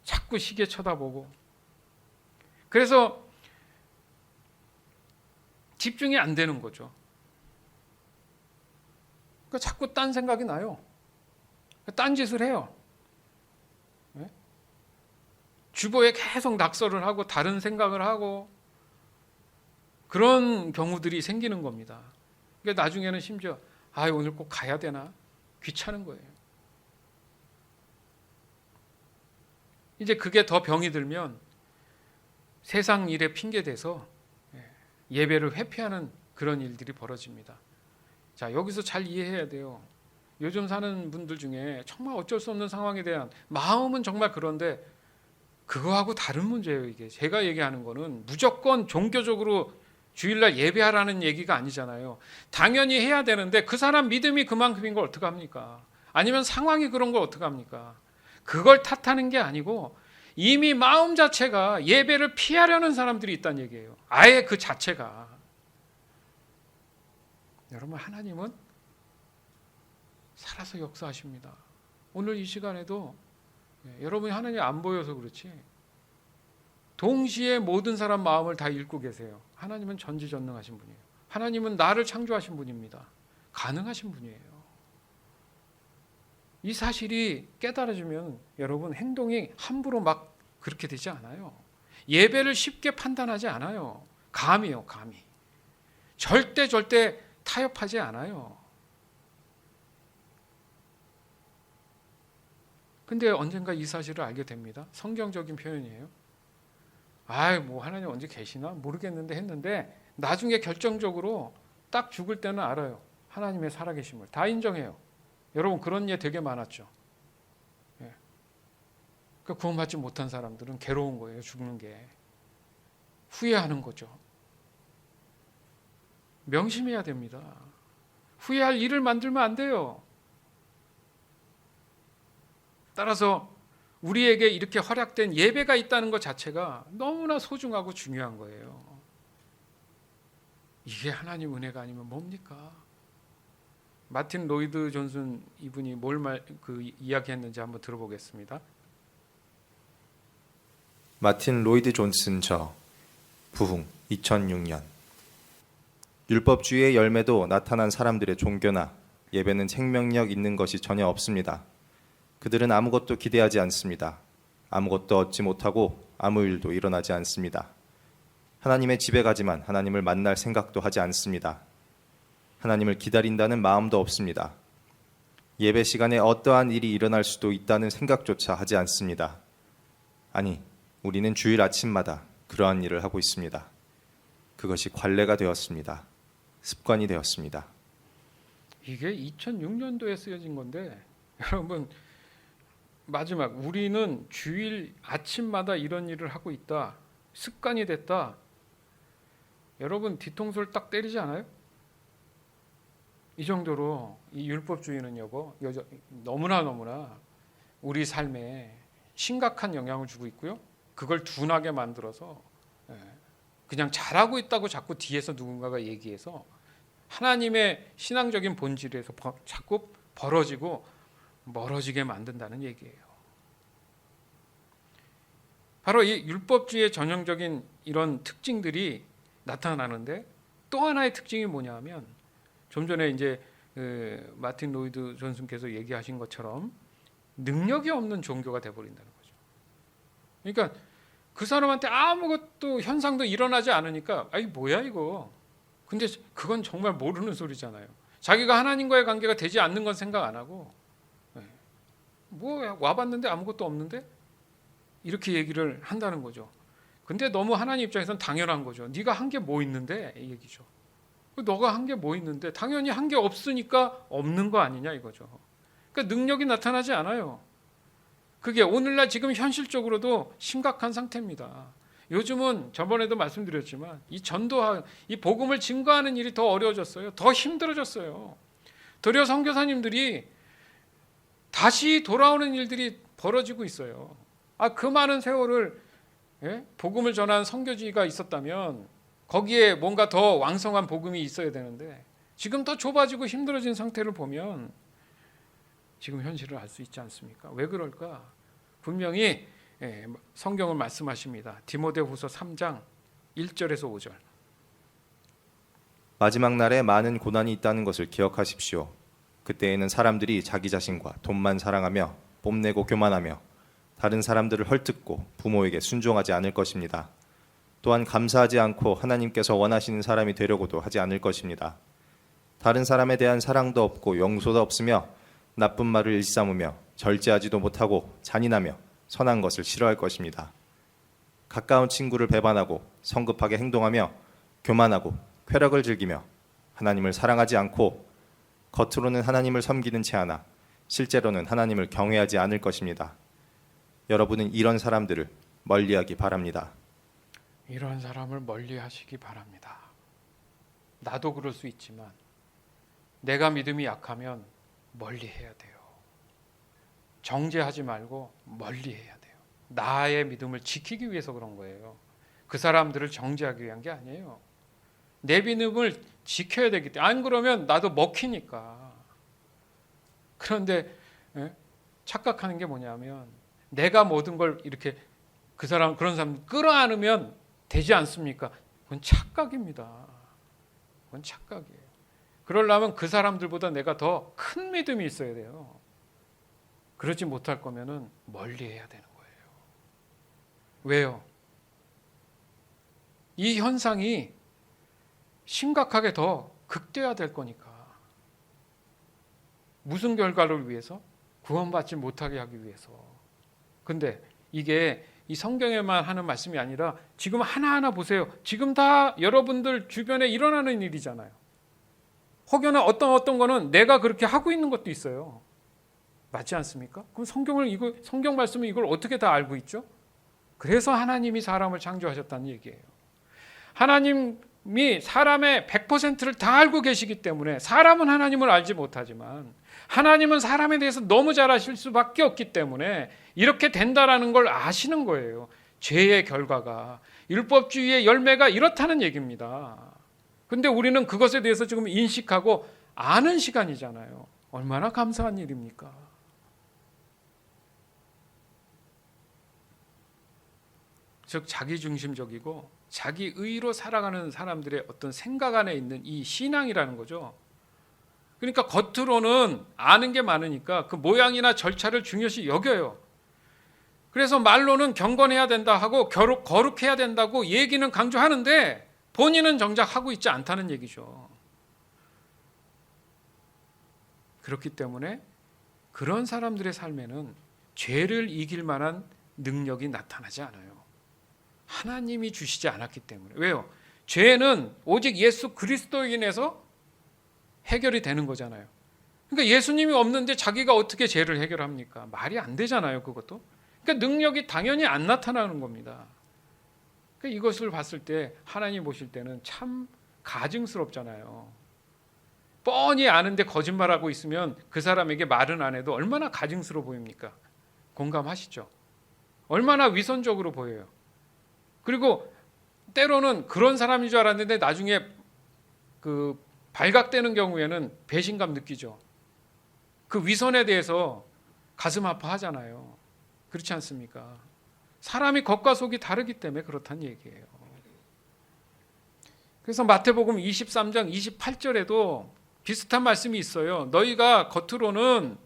자꾸 시계 쳐다보고. 그래서 집중이 안 되는 거죠. 그러니까 자꾸 딴 생각이 나요. 딴 짓을 해요. 예? 주보에 계속 낙서를 하고 다른 생각을 하고 그런 경우들이 생기는 겁니다. 그러니까 나중에는 심지어 오늘 꼭 가야 되나? 귀찮은 거예요. 이제 그게 더 병이 들면 세상 일에 핑계대서 예배를 회피하는 그런 일들이 벌어집니다. 자, 여기서 잘 이해해야 돼요. 요즘 사는 분들 중에 정말 어쩔 수 없는 상황에 대한 마음은 정말 그런데 그거하고 다른 문제예요. 이게 제가 얘기하는 거는 무조건 종교적으로 주일날 예배하라는 얘기가 아니잖아요. 당연히 해야 되는데 그 사람 믿음이 그만큼인 걸 어떡합니까? 아니면 상황이 그런 걸 어떡합니까? 그걸 탓하는 게 아니고 이미 마음 자체가 예배를 피하려는 사람들이 있다는 얘기예요. 아예 그 자체가. 여러분, 하나님은 살아서 역사하십니다. 오늘 이 시간에도 여러분이 하나님 안 보여서 그렇지 동시에 모든 사람 마음을 다 읽고 계세요. 하나님은 전지전능하신 분이에요. 하나님은 나를 창조하신 분입니다. 가능하신 분이에요. 이 사실이 깨달아지면 여러분 행동이 함부로 막 그렇게 되지 않아요. 예배를 쉽게 판단하지 않아요. 감이요, 감이. 절대 타협하지 않아요. 근데 언젠가 이 사실을 알게 됩니다. 성경적인 표현이에요. 뭐 하나님 언제 계시나 모르겠는데 했는데 나중에 결정적으로 딱 죽을 때는 알아요. 하나님의 살아계심을 다 인정해요. 여러분 그런 예 되게 많았죠. 그 구원받지 못한 사람들은 괴로운 거예요. 죽는 게. 후회하는 거죠. 명심해야 됩니다. 후회할 일을 만들면 안 돼요. 따라서 우리에게 이렇게 허락된 예배가 있다는 것 자체가 너무나 소중하고 중요한 거예요. 이게 하나님 은혜가 아니면 뭡니까? 마틴 로이드 존슨 이분이 뭘 이야기했는지 한번 들어보겠습니다.
마틴 로이드 존슨 저 부흥 2006년 율법주의의 열매도 나타난 사람들의 종교나 예배는 생명력 있는 것이 전혀 없습니다. 그들은 아무것도 기대하지 않습니다. 아무것도 얻지 못하고 아무 일도 일어나지 않습니다. 하나님의 집에 가지만 하나님을 만날 생각도 하지 않습니다. 하나님을 기다린다는 마음도 없습니다. 예배 시간에 어떠한 일이 일어날 수도 있다는 생각조차 하지 않습니다. 아니, 우리는 주일 아침마다 그러한 일을 하고 있습니다. 그것이 관례가 되었습니다. 습관이 되었습니다.
이게 2006년도에 쓰여진 건데 여러분 마지막 우리는 주일 아침마다 이런 일을 하고 있다. 습관이 됐다. 여러분 뒤통수를 딱 때리지 않아요? 이 정도로 이 율법주의는 너무나 우리 삶에 심각한 영향을 주고 있고요. 그걸 둔하게 만들어서 그냥 잘하고 있다고 자꾸 뒤에서 누군가가 얘기해서 하나님의 신앙적인 본질에서 자꾸 벌어지고 멀어지게 만든다는 얘기예요. 바로 이 율법주의의 전형적인 이런 특징들이 나타나는데 또 하나의 특징이 뭐냐면 좀 전에 이제 마틴 로이드 존슨께서 얘기하신 것처럼 능력이 없는 종교가 돼버린다는 거죠. 그러니까 그 사람한테 아무것도 현상도 일어나지 않으니까 뭐야 이거. 근데 그건 정말 모르는 소리잖아요. 자기가 하나님과의 관계가 되지 않는 건 생각 안 하고 와봤는데 아무것도 없는데 이렇게 얘기를 한다는 거죠. 근데 너무 하나님 입장에서는 당연한 거죠. 네가 한 게 뭐 있는데 이 얘기죠. 너가 한 게 뭐 있는데 당연히 한 게 없으니까 없는 거 아니냐 이거죠. 그러니까 능력이 나타나지 않아요. 그게 오늘날 지금 현실적으로도 심각한 상태입니다. 요즘은 저번에도 말씀드렸지만 이 전도하, 이 복음을 증거하는 일이 더 어려워졌어요. 더 힘들어졌어요. 도리어 선교사님들이 다시 돌아오는 일들이 벌어지고 있어요. 그 많은 세월을 복음을 전한 선교지가 있었다면 거기에 뭔가 더 왕성한 복음이 있어야 되는데 지금 더 좁아지고 힘들어진 상태를 보면 지금 현실을 알 수 있지 않습니까? 왜 그럴까? 분명히 성경을 말씀하십니다. 디모데후서 3장 1절에서 5절.
마지막 날에 많은 고난이 있다는 것을 기억하십시오. 그때에는 사람들이 자기 자신과 돈만 사랑하며 뽐내고 교만하며 다른 사람들을 헐뜯고 부모에게 순종하지 않을 것입니다. 또한 감사하지 않고 하나님께서 원하시는 사람이 되려고도 하지 않을 것입니다. 다른 사람에 대한 사랑도 없고 용서도 없으며 나쁜 말을 일삼으며 절제하지도 못하고 잔인하며 선한 것을 싫어할 것입니다. 가까운 친구를 배반하고 성급하게 행동하며 교만하고 쾌락을 즐기며 하나님을 사랑하지 않고 겉으로는 하나님을 섬기는 채 하나 실제로는 하나님을 경외하지 않을 것입니다. 여러분은 이런 사람들을 멀리하기 바랍니다.
이런 사람을 멀리하시기 바랍니다. 나도 그럴 수 있지만 내가 믿음이 약하면 멀리해야 돼요. 정죄하지 말고 멀리해야 돼요. 나의 믿음을 지키기 위해서 그런 거예요. 그 사람들을 정죄하기 위한 게 아니에요. 내 믿음을 지켜야 되기 때문에. 안 그러면 나도 먹히니까. 그런데 착각하는 게 뭐냐면 내가 모든 걸 이렇게 그런 사람 끌어안으면 되지 않습니까? 그건 착각입니다. 그건 착각이에요. 그러려면 그 사람들보다 내가 더 큰 믿음이 있어야 돼요. 그러지 못할 거면은 멀리해야 되는 거예요. 왜요? 이 현상이 심각하게 더 극대화될 거니까. 무슨 결과를 위해서? 구원받지 못하게 하기 위해서. 근데 이게 이 성경에만 하는 말씀이 아니라 지금 하나하나 보세요. 지금 다 여러분들 주변에 일어나는 일이잖아요. 혹여나 어떤 거는 내가 그렇게 하고 있는 것도 있어요. 맞지 않습니까? 그럼 성경 말씀은 이걸 어떻게 다 알고 있죠? 그래서 하나님이 사람을 창조하셨다는 얘기예요. 하나님이 사람의 100%를 다 알고 계시기 때문에 사람은 하나님을 알지 못하지만 하나님은 사람에 대해서 너무 잘 아실 수밖에 없기 때문에 이렇게 된다라는 걸 아시는 거예요. 죄의 결과가, 율법주의의 열매가 이렇다는 얘기입니다. 근데 우리는 그것에 대해서 지금 인식하고 아는 시간이잖아요. 얼마나 감사한 일입니까? 즉 자기중심적이고 자기의로 살아가는 사람들의 어떤 생각 안에 있는 이 신앙이라는 거죠. 그러니까 겉으로는 아는 게 많으니까 그 모양이나 절차를 중요시 여겨요. 그래서 말로는 경건해야 된다 하고 거룩해야 된다고 얘기는 강조하는데 본인은 정작 하고 있지 않다는 얘기죠. 그렇기 때문에 그런 사람들의 삶에는 죄를 이길 만한 능력이 나타나지 않아요. 하나님이 주시지 않았기 때문에. 왜요? 죄는 오직 예수 그리스도로 인해서 해결이 되는 거잖아요. 그러니까 예수님이 없는데 자기가 어떻게 죄를 해결합니까? 말이 안 되잖아요, 그것도. 그러니까 능력이 당연히 안 나타나는 겁니다. 그러니까 이것을 봤을 때 하나님 보실 때는 참 가증스럽잖아요. 뻔히 아는데 거짓말하고 있으면 그 사람에게 말은 안 해도 얼마나 가증스러워 보입니까? 공감하시죠? 얼마나 위선적으로 보여요. 그리고 때로는 그런 사람인 줄 알았는데 나중에 그 발각되는 경우에는 배신감 느끼죠. 그 위선에 대해서 가슴 아파하잖아요. 그렇지 않습니까? 사람이 겉과 속이 다르기 때문에 그렇다는 얘기예요. 그래서 마태복음 23장 28절에도 비슷한 말씀이 있어요. 너희가 겉으로는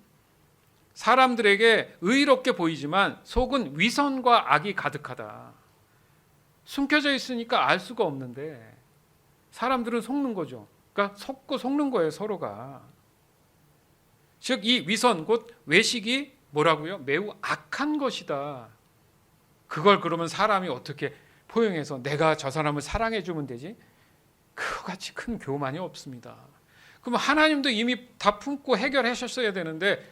사람들에게 의롭게 보이지만 속은 위선과 악이 가득하다. 숨겨져 있으니까 알 수가 없는데 사람들은 속는 거죠. 그러니까 속는 거예요, 서로가. 즉 이 위선 곧 외식이 뭐라고요? 매우 악한 것이다. 그걸 그러면 사람이 어떻게 포용해서 내가 저 사람을 사랑해 주면 되지? 그거같이 큰 교만이 없습니다. 그럼 하나님도 이미 다 품고 해결하셨어야 되는데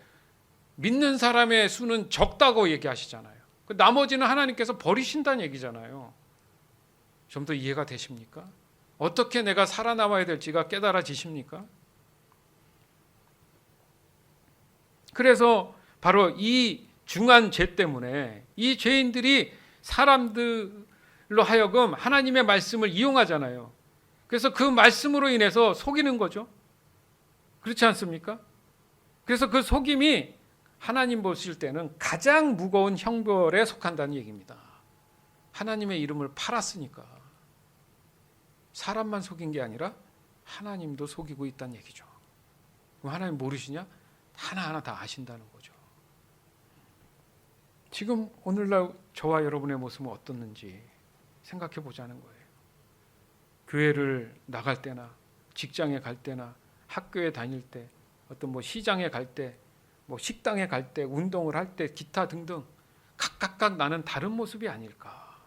믿는 사람의 수는 적다고 얘기하시잖아요. 나머지는 하나님께서 버리신다는 얘기잖아요. 좀 더 이해가 되십니까? 어떻게 내가 살아남아야 될지가 깨달아지십니까? 그래서 바로 이 중한 죄 때문에 이 죄인들이 사람들로 하여금 하나님의 말씀을 이용하잖아요. 그래서 그 말씀으로 인해서 속이는 거죠. 그렇지 않습니까? 그래서 그 속임이 하나님 보실 때는 가장 무거운 형벌에 속한다는 얘기입니다. 하나님의 이름을 팔았으니까. 사람만 속인 게 아니라 하나님도 속이고 있다는 얘기죠. 그럼 하나님 모르시냐? 하나하나 다 아신다는 거죠. 지금 오늘날 저와 여러분의 모습은 어떻는지 생각해 보자는 거예요. 교회를 나갈 때나 직장에 갈 때나 학교에 다닐 때 어떤 뭐 시장에 갈 때 뭐 식당에 갈 때 운동을 할 때 기타 등등 각각 나는 다른 모습이 아닐까.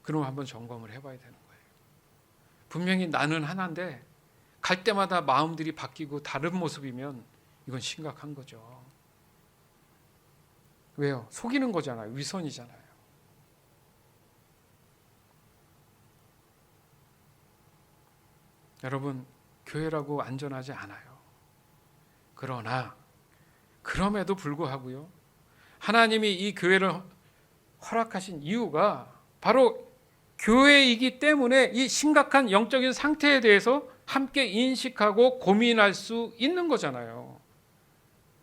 그럼 한번 점검을 해봐야 되는 거예요. 분명히 나는 하나인데 갈 때마다 마음들이 바뀌고 다른 모습이면 이건 심각한 거죠. 왜요? 속이는 거잖아요. 위선이잖아요. 여러분, 교회라고 안전하지 않아요. 그러나 그럼에도 불구하고요, 하나님이 이 교회를 허락하신 이유가 바로 교회이기 때문에 이 심각한 영적인 상태에 대해서 함께 인식하고 고민할 수 있는 거잖아요.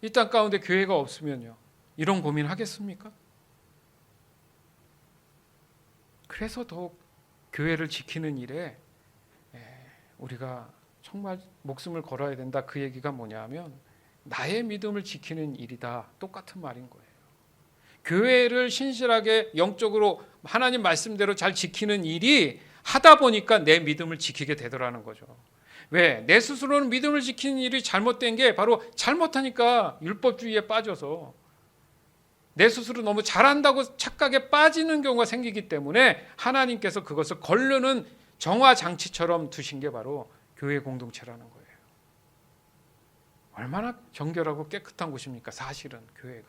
이 땅 가운데 교회가 없으면요, 이런 고민 하겠습니까? 그래서 더욱 교회를 지키는 일에 우리가 정말 목숨을 걸어야 된다. 그 얘기가 뭐냐면 나의 믿음을 지키는 일이다. 똑같은 말인 거예요. 교회를 신실하게 영적으로 하나님 말씀대로 잘 지키는 일이 하다 보니까 내 믿음을 지키게 되더라는 거죠. 왜? 내 스스로는 믿음을 지키는 일이 잘못된 게 바로 잘못하니까 율법주의에 빠져서 내 스스로 너무 잘한다고 착각에 빠지는 경우가 생기기 때문에 하나님께서 그것을 거르는 정화장치처럼 두신 게 바로 교회 공동체라는 거예요. 얼마나 정결하고 깨끗한 곳입니까? 사실은 교회가.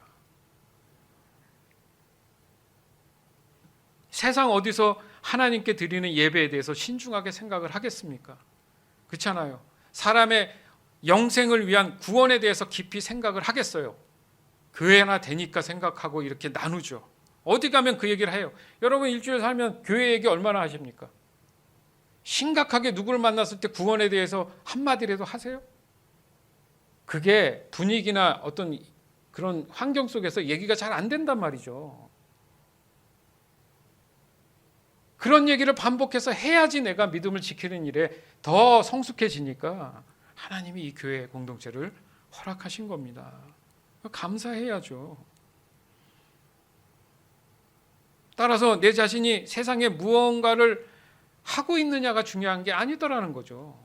세상 어디서 하나님께 드리는 예배에 대해서 신중하게 생각을 하겠습니까? 그렇잖아요. 사람의 영생을 위한 구원에 대해서 깊이 생각을 하겠어요. 교회나 되니까 생각하고 이렇게 나누죠. 어디 가면 그 얘기를 해요. 여러분 일주일 살면 교회 얘기 얼마나 하십니까? 심각하게 누구를 만났을 때 구원에 대해서 한마디라도 하세요? 그게 분위기나 어떤 그런 환경 속에서 얘기가 잘 안 된단 말이죠. 그런 얘기를 반복해서 해야지 내가 믿음을 지키는 일에 더 성숙해지니까 하나님이 이 교회 공동체를 허락하신 겁니다. 감사해야죠. 따라서 내 자신이 세상에 무언가를 하고 있느냐가 중요한 게 아니더라는 거죠.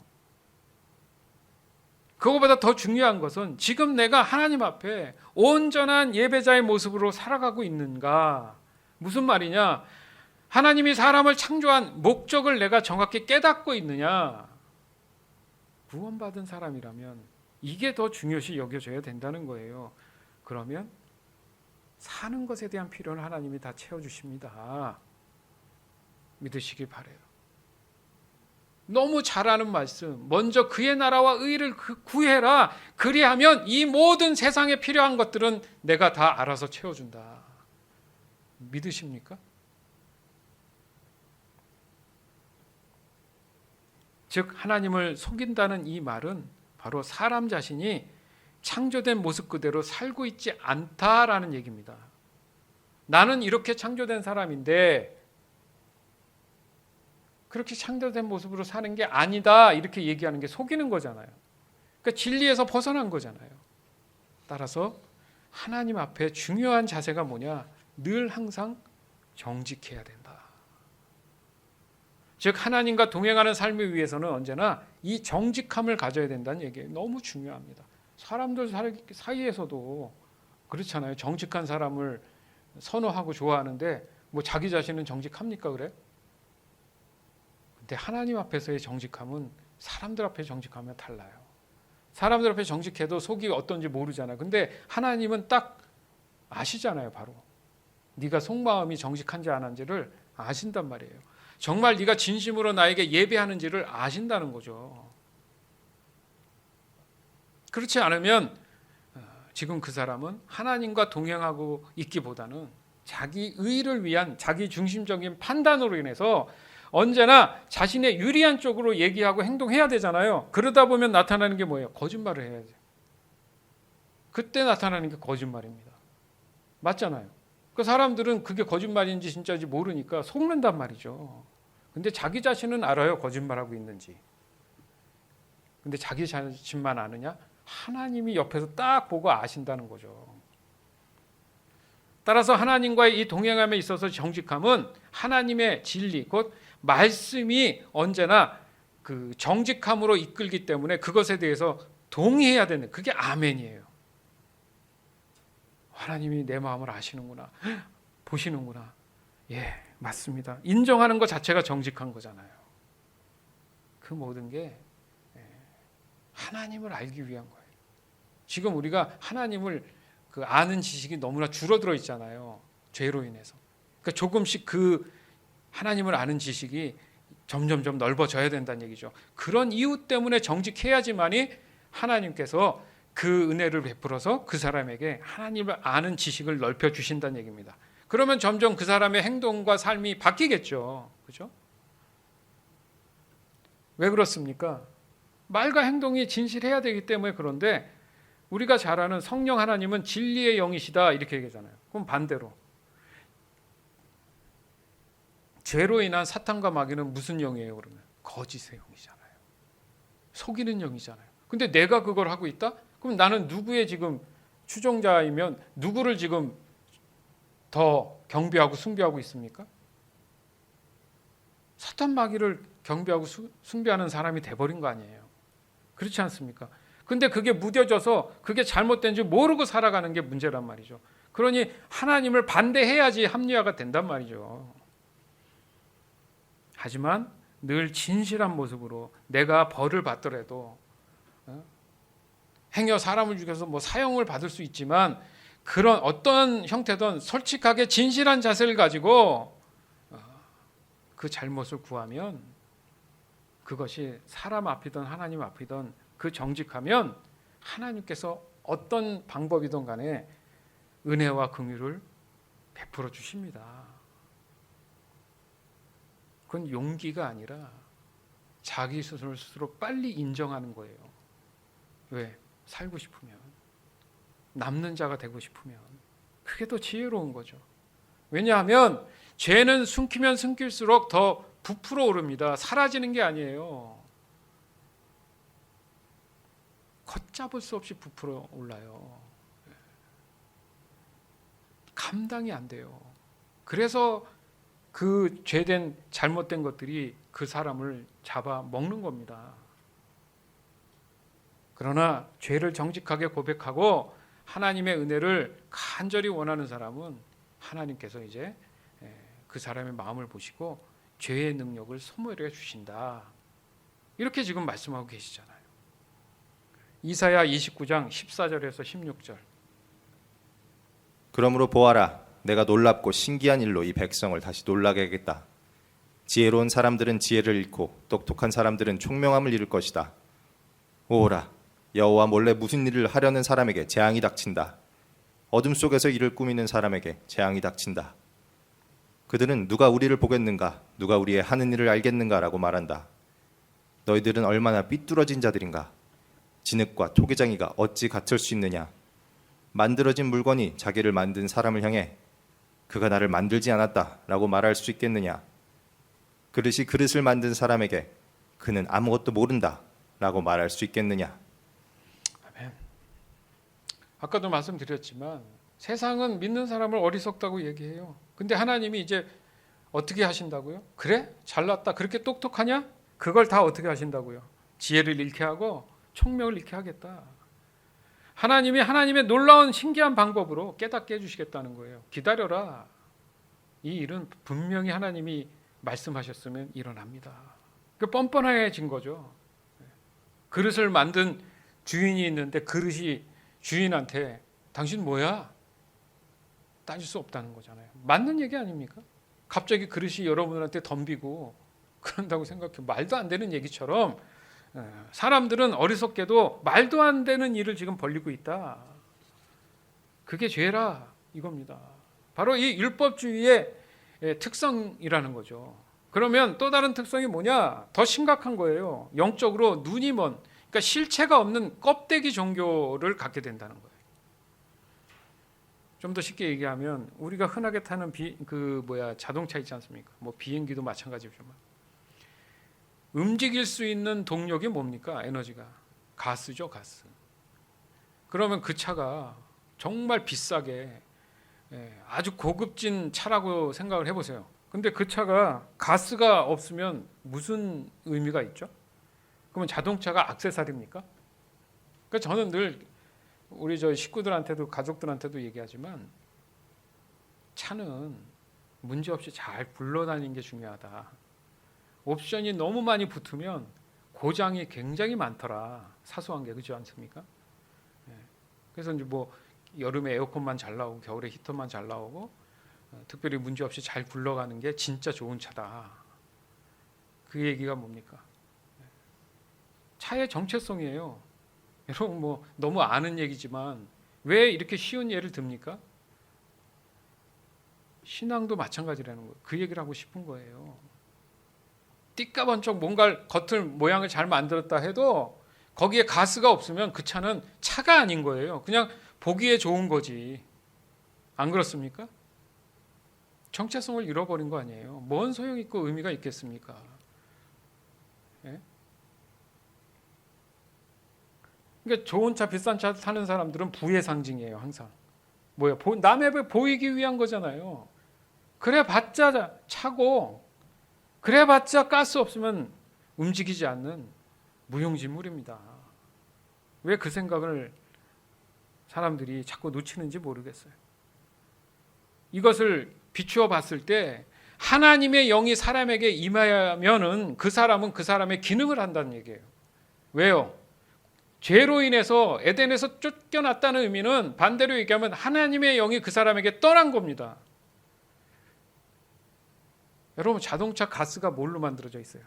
그거보다 더 중요한 것은 지금 내가 하나님 앞에 온전한 예배자의 모습으로 살아가고 있는가. 무슨 말이냐? 하나님이 사람을 창조한 목적을 내가 정확히 깨닫고 있느냐. 구원받은 사람이라면 이게 더 중요시 여겨져야 된다는 거예요. 그러면 사는 것에 대한 필요는 하나님이 다 채워주십니다. 믿으시기 바라요. 너무 잘하는 말씀, 먼저 그의 나라와 의를 구해라. 그리하면 이 모든 세상에 필요한 것들은 내가 다 알아서 채워준다. 믿으십니까? 즉 하나님을 속인다는 이 말은 바로 사람 자신이 창조된 모습 그대로 살고 있지 않다라는 얘기입니다. 나는 이렇게 창조된 사람인데 그렇게 창조된 모습으로 사는 게 아니다 이렇게 얘기하는 게 속이는 거잖아요. 그러니까 진리에서 벗어난 거잖아요. 따라서 하나님 앞에 중요한 자세가 뭐냐? 늘 항상 정직해야 된다. 즉 하나님과 동행하는 삶을 위해서는 언제나 이 정직함을 가져야 된다는 얘기예요. 너무 중요합니다. 사람들 사이에서도 그렇잖아요. 정직한 사람을 선호하고 좋아하는데 뭐 자기 자신은 정직합니까? 그래? 근데 하나님 앞에서의 정직함은 사람들 앞에 정직하면 달라요. 사람들 앞에 정직해도 속이 어떤지 모르잖아요. 근데 하나님은 딱 아시잖아요. 바로 네가 속마음이 정직한지 안 한지를 아신단 말이에요. 정말 네가 진심으로 나에게 예배하는지를 아신다는 거죠. 그렇지 않으면 지금 그 사람은 하나님과 동행하고 있기보다는 자기 의를 위한 자기 중심적인 판단으로 인해서 언제나 자신의 유리한 쪽으로 얘기하고 행동해야 되잖아요. 그러다 보면 나타나는 게 뭐예요? 거짓말을 해야 돼요. 그때 나타나는 게 거짓말입니다. 맞잖아요. 그 사람들은 그게 거짓말인지 진짜인지 모르니까 속는단 말이죠. 근데 자기 자신은 알아요. 거짓말하고 있는지. 근데 자기 자신만 아느냐? 하나님이 옆에서 딱 보고 아신다는 거죠. 따라서 하나님과의 이 동행함에 있어서 정직함은 하나님의 진리, 곧 말씀이 언제나 그 정직함으로 이끌기 때문에 그것에 대해서 동의해야 되는, 그게 아멘이에요. 하나님이 내 마음을 아시는구나, 보시는구나. 예, 맞습니다. 인정하는 것 자체가 정직한 거잖아요. 그 모든 게 하나님을 알기 위한 거예요. 지금 우리가 하나님을 그 아는 지식이 너무나 줄어들어 있잖아요. 죄로 인해서. 그러니까 조금씩 그 하나님을 아는 지식이 점점점 넓어져야 된다는 얘기죠. 그런 이유 때문에 정직해야지만이 하나님께서 그 은혜를 베풀어서 그 사람에게 하나님을 아는 지식을 넓혀 주신다는 얘기입니다. 그러면 점점 그 사람의 행동과 삶이 바뀌겠죠. 그죠? 왜 그렇습니까? 말과 행동이 진실해야 되기 때문에. 그런데 우리가 잘 아는 성령 하나님은 진리의 영이시다 이렇게 얘기하잖아요. 그럼 반대로 죄로 인한 사탄과 마귀는 무슨 영이에요? 그러면 거짓의 영이잖아요. 속이는 영이잖아요. 근데 내가 그걸 하고 있다? 그럼 나는 누구의 지금 추종자이면 누구를 지금 더 경배하고 숭배하고 있습니까? 사탄 마귀를 경배하고 숭배하는 사람이 돼버린 거 아니에요. 그렇지 않습니까? 근데 그게 무뎌져서 그게 잘못된 줄 모르고 살아가는 게 문제란 말이죠. 그러니 하나님을 반대해야지 합리화가 된단 말이죠. 하지만 늘 진실한 모습으로 내가 벌을 받더라도 행여 사람을 죽여서 뭐 사형을 받을 수 있지만 그런 어떤 형태든 솔직하게 진실한 자세를 가지고 그 잘못을 구하면 그것이 사람 앞이든 하나님 앞이든 그 정직하면 하나님께서 어떤 방법이든 간에 은혜와 긍휼을 베풀어 주십니다. 그건 용기가 아니라 자기 스스로 빨리 인정하는 거예요. 왜? 살고 싶으면, 남는 자가 되고 싶으면. 그게 더 지혜로운 거죠. 왜냐하면 죄는 숨기면 숨길수록 더 부풀어 오릅니다. 사라지는 게 아니에요. 걷잡을 수 없이 부풀어 올라요. 감당이 안 돼요. 그래서 그 죄된 잘못된 것들이 그 사람을 잡아 먹는 겁니다. 그러나 죄를 정직하게 고백하고 하나님의 은혜를 간절히 원하는 사람은 하나님께서 이제 그 사람의 마음을 보시고 죄의 능력을 소멸해 주신다. 이렇게 지금 말씀하고 계시잖아요. 이사야 29장 14절에서 16절.
그러므로 보아라, 내가 놀랍고 신기한 일로 이 백성을 다시 놀라게 하겠다. 지혜로운 사람들은 지혜를 잃고 똑똑한 사람들은 총명함을 잃을 것이다. 오라, 여호와 몰래 무슨 일을 하려는 사람에게 재앙이 닥친다. 어둠 속에서 일을 꾸미는 사람에게 재앙이 닥친다. 그들은 누가 우리를 보겠는가, 누가 우리의 하는 일을 알겠는가라고 말한다. 너희들은 얼마나 삐뚤어진 자들인가. 진흙과 토기장이가 어찌 같을 수 있느냐. 만들어진 물건이 자기를 만든 사람을 향해 그가 나를 만들지 않았다라고 말할 수 있겠느냐. 그릇이 그릇을 만든 사람에게 그는 아무것도 모른다라고 말할 수 있겠느냐.
아멘. 아까도 말씀드렸지만 세상은 믿는 사람을 어리석다고 얘기해요. 근데 하나님이 이제 어떻게 하신다고요? 그래? 잘났다. 그렇게 똑똑하냐? 그걸 다 어떻게 하신다고요? 지혜를 잃게 하고 총명을 잃게 하겠다. 하나님이 하나님의 놀라운 신기한 방법으로 깨닫게 해주시겠다는 거예요. 기다려라. 이 일은 분명히 하나님이 말씀하셨으면 일어납니다. 그 뻔뻔해진 거죠. 그릇을 만든 주인이 있는데 그릇이 주인한테 당신 뭐야? 따질 수 없다는 거잖아요. 맞는 얘기 아닙니까? 갑자기 그릇이 여러분한테 덤비고 그런다고 생각해. 말도 안 되는 얘기처럼 사람들은 어리석게도 말도 안 되는 일을 지금 벌리고 있다. 그게 죄라 이겁니다. 바로 이 율법주의의 특성이라는 거죠. 그러면 또 다른 특성이 뭐냐? 더 심각한 거예요. 영적으로 눈이 먼, 그러니까 실체가 없는 껍데기 종교를 갖게 된다는 거예요. 좀 더 쉽게 얘기하면 우리가 흔하게 타는 자동차 있지 않습니까? 뭐 비행기도 마찬가지지만 움직일 수 있는 동력이 뭡니까? 에너지가 가스죠, 가스. 그러면 그 차가 정말 비싸게 아주 고급진 차라고 생각을 해보세요. 근데 그 차가 가스가 없으면 무슨 의미가 있죠? 그러면 자동차가 액세서리입니까? 그러니까 저는 늘 우리 저 식구들한테도 가족들한테도 얘기하지만 차는 문제없이 잘 굴러다니는 게 중요하다. 옵션이 너무 많이 붙으면 고장이 굉장히 많더라. 사소한 게 그렇지 않습니까? 그래서 이제 뭐 여름에 에어컨만 잘 나오고 겨울에 히터만 잘 나오고 특별히 문제없이 잘 굴러가는 게 진짜 좋은 차다. 그 얘기가 뭡니까? 차의 정체성이에요. 여러분 뭐 너무 아는 얘기지만 왜 이렇게 쉬운 예를 듭니까? 신앙도 마찬가지라는 거예요. 그 얘기를 하고 싶은 거예요. 띠까번쩍 뭔가 겉을 모양을 잘 만들었다 해도 거기에 가스가 없으면 그 차는 차가 아닌 거예요. 그냥 보기에 좋은 거지. 안 그렇습니까? 정체성을 잃어버린 거 아니에요. 뭔 소용 있고 의미가 있겠습니까? 예? 그러니까 좋은 차, 비싼 차 타는 사람들은 부의 상징이에요. 항상. 뭐야? 남의 보이기 위한 거잖아요. 그래봤자 차고 그래봤자 가스 없으면 움직이지 않는 무용지물입니다. 왜 그 생각을 사람들이 자꾸 놓치는지 모르겠어요. 이것을 비추어 봤을 때 하나님의 영이 사람에게 임하면은 그 사람은 그 사람의 기능을 한다는 얘기예요. 왜요? 죄로 인해서 에덴에서 쫓겨났다는 의미는 반대로 얘기하면 하나님의 영이 그 사람에게 떠난 겁니다. 여러분 자동차 가스가 뭘로 만들어져 있어요?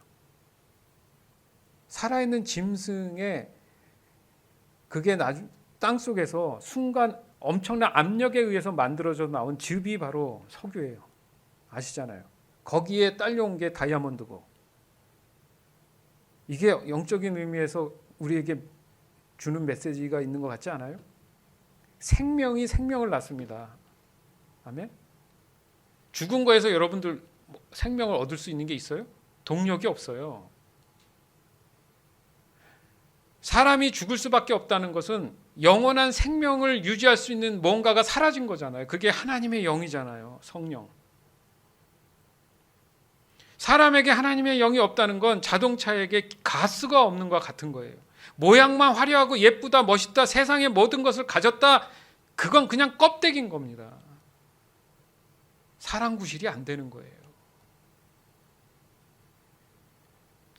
살아있는 짐승의 그게 땅 속에서 순간 엄청난 압력에 의해서 만들어져 나온 즙이 바로 석유예요. 아시잖아요. 거기에 딸려온 게 다이아몬드고 이게 영적인 의미에서 우리에게 주는 메시지가 있는 것 같지 않아요? 생명이 생명을 낳습니다. 아멘? 죽은 거에서 여러분들 생명을 얻을 수 있는 게 있어요? 동력이 없어요. 사람이 죽을 수밖에 없다는 것은 영원한 생명을 유지할 수 있는 뭔가가 사라진 거잖아요. 그게 하나님의 영이잖아요. 성령. 사람에게 하나님의 영이 없다는 건 자동차에게 가스가 없는 것과 같은 거예요. 모양만 화려하고 예쁘다, 멋있다, 세상의 모든 것을 가졌다, 그건 그냥 껍데기인 겁니다. 사랑 구실이 안 되는 거예요.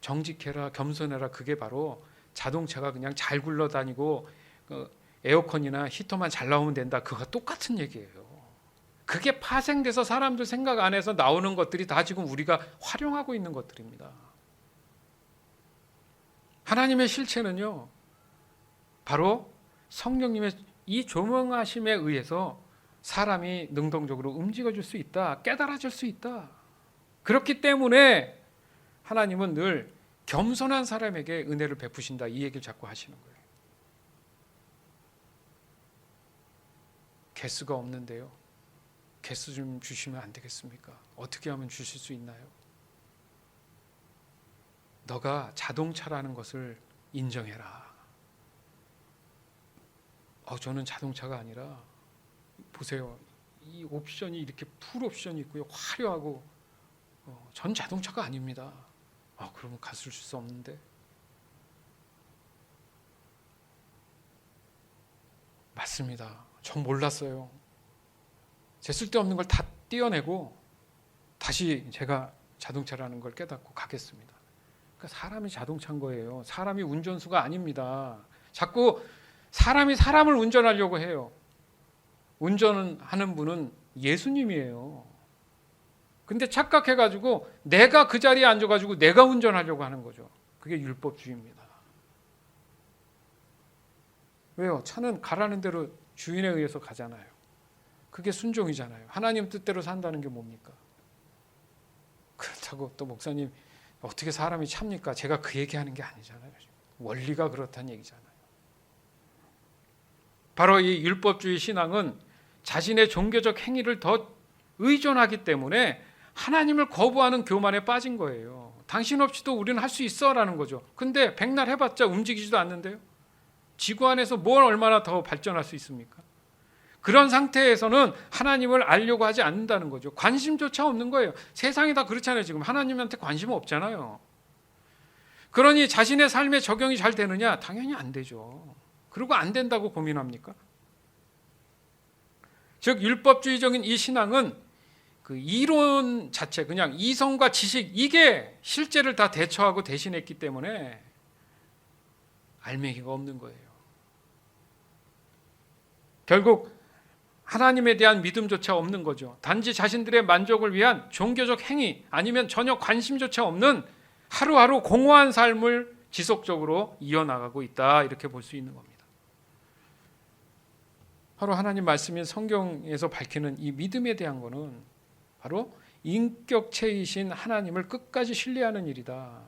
정직해라, 겸손해라, 그게 바로 자동차가 그냥 잘 굴러다니고 에어컨이나 히터만 잘 나오면 된다, 그거 똑같은 얘기예요. 그게 파생돼서 사람들 생각 안에서 나오는 것들이 다 지금 우리가 활용하고 있는 것들입니다. 하나님의 실체는요, 바로 성령님의 이 조명하심에 의해서 사람이 능동적으로 움직여줄 수 있다, 깨달아질 수 있다. 그렇기 때문에 하나님은 늘 겸손한 사람에게 은혜를 베푸신다, 이 얘기를 자꾸 하시는 거예요. 개수가 없는데요, 개수 좀 주시면 안 되겠습니까? 어떻게 하면 주실 수 있나요? 너가 자동차라는 것을 인정해라. 저는 자동차가 아니라 보세요, 이 옵션이 이렇게 풀 옵션이 있고요, 화려하고 전 자동차가 아닙니다. 그러면 가수를 줄 수 없는데. 맞습니다. 전 몰랐어요. 제 쓸데없는 걸 다 떼어내고 다시 제가 자동차라는 걸 깨닫고 가겠습니다. 그러니까 사람이 자동차인 거예요. 사람이 운전수가 아닙니다. 자꾸 사람이 사람을 운전하려고 해요. 운전하는 분은 예수님이에요. 근데 착각해가지고 내가 그 자리에 앉아가지고 내가 운전하려고 하는 거죠. 그게 율법주의입니다. 왜요? 차는 가라는 대로 주인에 의해서 가잖아요. 그게 순종이잖아요. 하나님 뜻대로 산다는 게 뭡니까? 그렇다고 또 목사님 어떻게 사람이 찹니까? 제가 그 얘기하는 게 아니잖아요. 원리가 그렇다는 얘기잖아요. 바로 이 율법주의 신앙은 자신의 종교적 행위를 더 의존하기 때문에 하나님을 거부하는 교만에 빠진 거예요. 당신 없이도 우리는 할 수 있어라는 거죠. 근데 백날 해봤자 움직이지도 않는데요. 지구 안에서 뭘 얼마나 더 발전할 수 있습니까? 그런 상태에서는 하나님을 알려고 하지 않는다는 거죠. 관심조차 없는 거예요. 세상이 다 그렇잖아요. 지금 하나님한테 관심 없잖아요. 그러니 자신의 삶에 적용이 잘 되느냐? 당연히 안 되죠. 그리고 안 된다고 고민합니까? 즉 율법주의적인 이 신앙은 그 이론 자체, 그냥 이성과 지식, 이게 실제를 다 대처하고 대신했기 때문에 알맹이가 없는 거예요. 결국 하나님에 대한 믿음조차 없는 거죠. 단지 자신들의 만족을 위한 종교적 행위, 아니면 전혀 관심조차 없는 하루하루 공허한 삶을 지속적으로 이어나가고 있다, 이렇게 볼 수 있는 겁니다. 바로 하나님 말씀인 성경에서 밝히는 이 믿음에 대한 거는 바로 인격체이신 하나님을 끝까지 신뢰하는 일이다.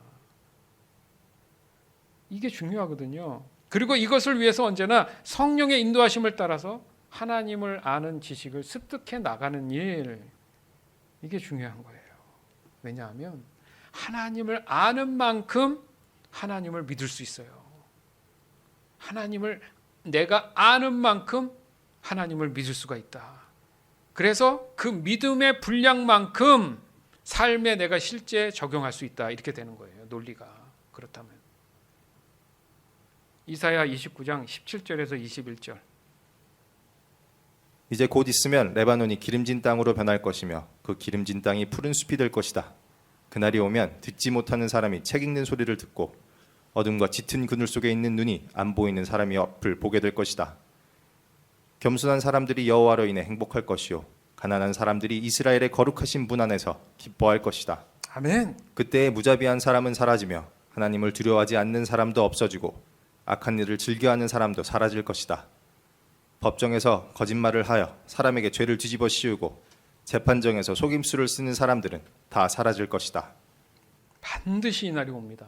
이게 중요하거든요. 그리고 이것을 위해서 언제나 성령의 인도하심을 따라서 하나님을 아는 지식을 습득해 나가는 일, 이게 중요한 거예요. 왜냐하면 하나님을 아는 만큼 하나님을 믿을 수 있어요. 하나님을 내가 아는 만큼 하나님을 믿을 수가 있다. 그래서 그 믿음의 분량만큼 삶에 내가 실제 적용할 수 있다, 이렇게 되는 거예요. 논리가 그렇다면. 이사야 29장 17절에서 21절.
이제 곧 있으면 레바논이 기름진 땅으로 변할 것이며 그 기름진 땅이 푸른 숲이 될 것이다. 그날이 오면 듣지 못하는 사람이 책 읽는 소리를 듣고 어둠과 짙은 그늘 속에 있는 눈이 안 보이는 사람이 옆을 보게 될 것이다. 겸손한 사람들이 여호와로 인해 행복할 것이요 가난한 사람들이 이스라엘의 거룩하신 분 안에서 기뻐할 것이다.
아멘.
그때의 무자비한 사람은 사라지며 하나님을 두려워하지 않는 사람도 없어지고 악한 일을 즐겨하는 사람도 사라질 것이다. 법정에서 거짓말을 하여 사람에게 죄를 뒤집어 씌우고 재판정에서 속임수를 쓰는 사람들은 다 사라질 것이다.
반드시 이 날이 옵니다.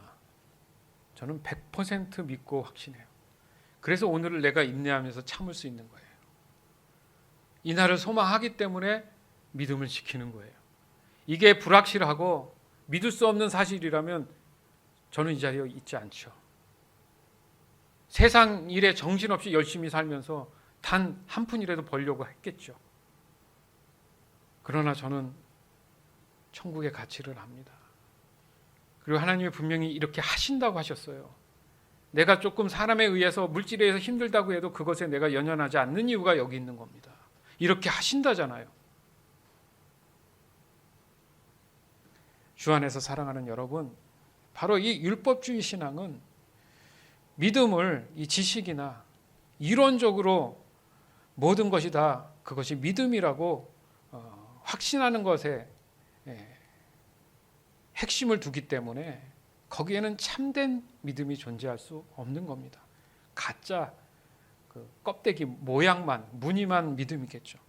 저는 100% 믿고 확신해요. 그래서 오늘을 내가 인내하면서 참을 수 있는 거예요. 이 날을 소망하기 때문에 믿음을 지키는 거예요. 이게 불확실하고 믿을 수 없는 사실이라면 저는 이 자리에 있지 않죠. 세상 일에 정신없이 열심히 살면서 단 한 푼이라도 벌려고 했겠죠. 그러나 저는 천국의 가치를 압니다. 그리고 하나님이 분명히 이렇게 하신다고 하셨어요. 내가 조금 사람에 의해서 물질에 의해서 힘들다고 해도 그것에 내가 연연하지 않는 이유가 여기 있는 겁니다. 이렇게 하신다잖아요. 주 안에서 사랑하는 여러분, 바로 이 율법주의 신앙은 믿음을 이 지식이나 이론적으로 모든 것이 다 그것이 믿음이라고 확신하는 것에 핵심을 두기 때문에 거기에는 참된 믿음이 존재할 수 없는 겁니다. 가짜 그 껍데기 모양만, 무늬만 믿음이겠죠.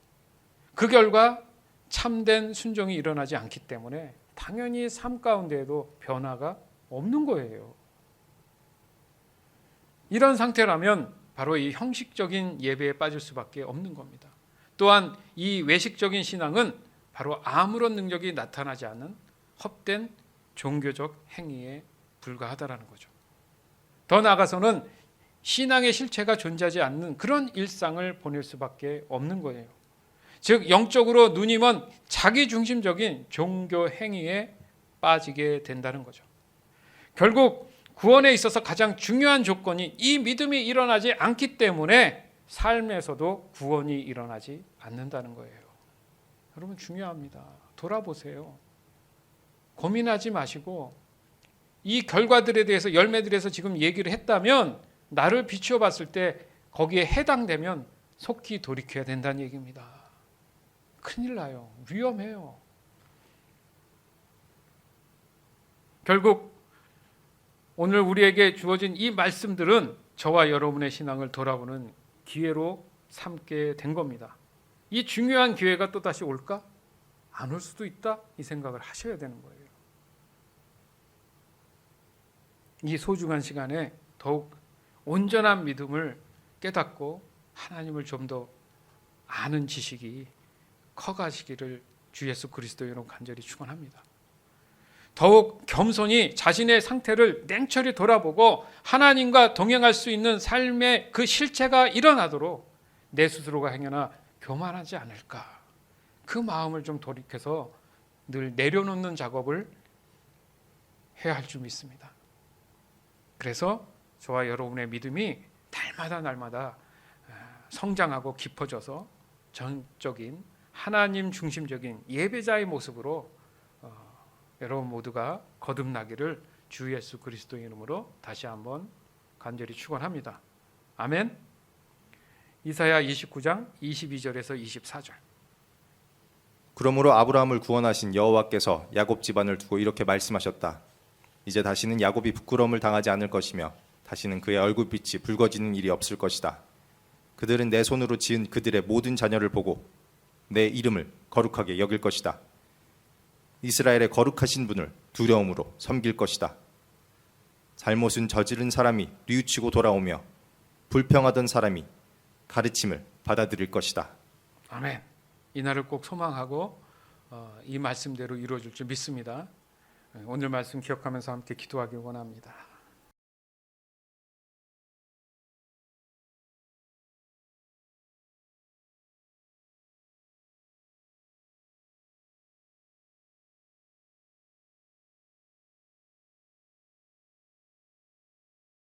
그 결과 참된 순종이 일어나지 않기 때문에 당연히 삶 가운데에도 변화가 없는 거예요. 이런 상태라면 바로 이 형식적인 예배에 빠질 수밖에 없는 겁니다. 또한 이 외식적인 신앙은 바로 아무런 능력이 나타나지 않는 헛된 종교적 행위에 불과하다라는 거죠. 더 나아가서는 신앙의 실체가 존재하지 않는 그런 일상을 보낼 수밖에 없는 거예요. 즉 영적으로 눈이 먼 자기중심적인 종교 행위에 빠지게 된다는 거죠. 결국 구원에 있어서 가장 중요한 조건이 이 믿음이 일어나지 않기 때문에 삶에서도 구원이 일어나지 않는다는 거예요. 여러분 중요합니다. 돌아보세요. 고민하지 마시고 이 결과들에 대해서 열매들에서 지금 얘기를 했다면 나를 비추어 봤을 때 거기에 해당되면 속히 돌이켜야 된다는 얘기입니다. 큰일 나요. 위험해요. 결국 오늘 우리에게 주어진 이 말씀들은 저와 여러분의 신앙을 돌아보는 기회로 삼게 된 겁니다. 이 중요한 기회가 또다시 올까? 안 올 수도 있다? 이 생각을 하셔야 되는 거예요. 이 소중한 시간에 더욱 온전한 믿음을 깨닫고 하나님을 좀 더 아는 지식이 커가시기를 주 예수 그리스도 이름 간절히 축원합니다. 더욱 겸손히 자신의 상태를 냉철히 돌아보고 하나님과 동행할 수 있는 삶의 그 실체가 일어나도록 내 스스로가 행여나 교만하지 않을까. 그 마음을 좀 돌이켜서 늘 내려놓는 작업을 해야 할 줄 믿습니다. 그래서 저와 여러분의 믿음이 날마다 성장하고 깊어져서 전적인 하나님 중심적인 예배자의 모습으로 여러분 모두가 거듭나기를 주 예수 그리스도의 이름으로 다시 한번 간절히 축원합니다. 아멘. 이사야 29장 22절에서 24절.
그러므로 아브라함을 구원하신 여호와께서 야곱 집안을 두고 이렇게 말씀하셨다. 이제 다시는 야곱이 부끄러움을 당하지 않을 것이며 다시는 그의 얼굴빛이 붉어지는 일이 없을 것이다. 그들은 내 손으로 지은 그들의 모든 자녀를 보고 내 이름을 거룩하게 여길 것이다. 이스라엘의 거룩하신 분을 두려움으로 섬길 것이다. 잘못은 저지른 사람이 뉘우치고 돌아오며 불평하던 사람이 가르침을 받아들일 것이다.
아멘. 이날을 꼭 소망하고 이 말씀대로 이루어질 줄 믿습니다. 오늘 말씀 기억하면서 함께 기도하기 원합니다.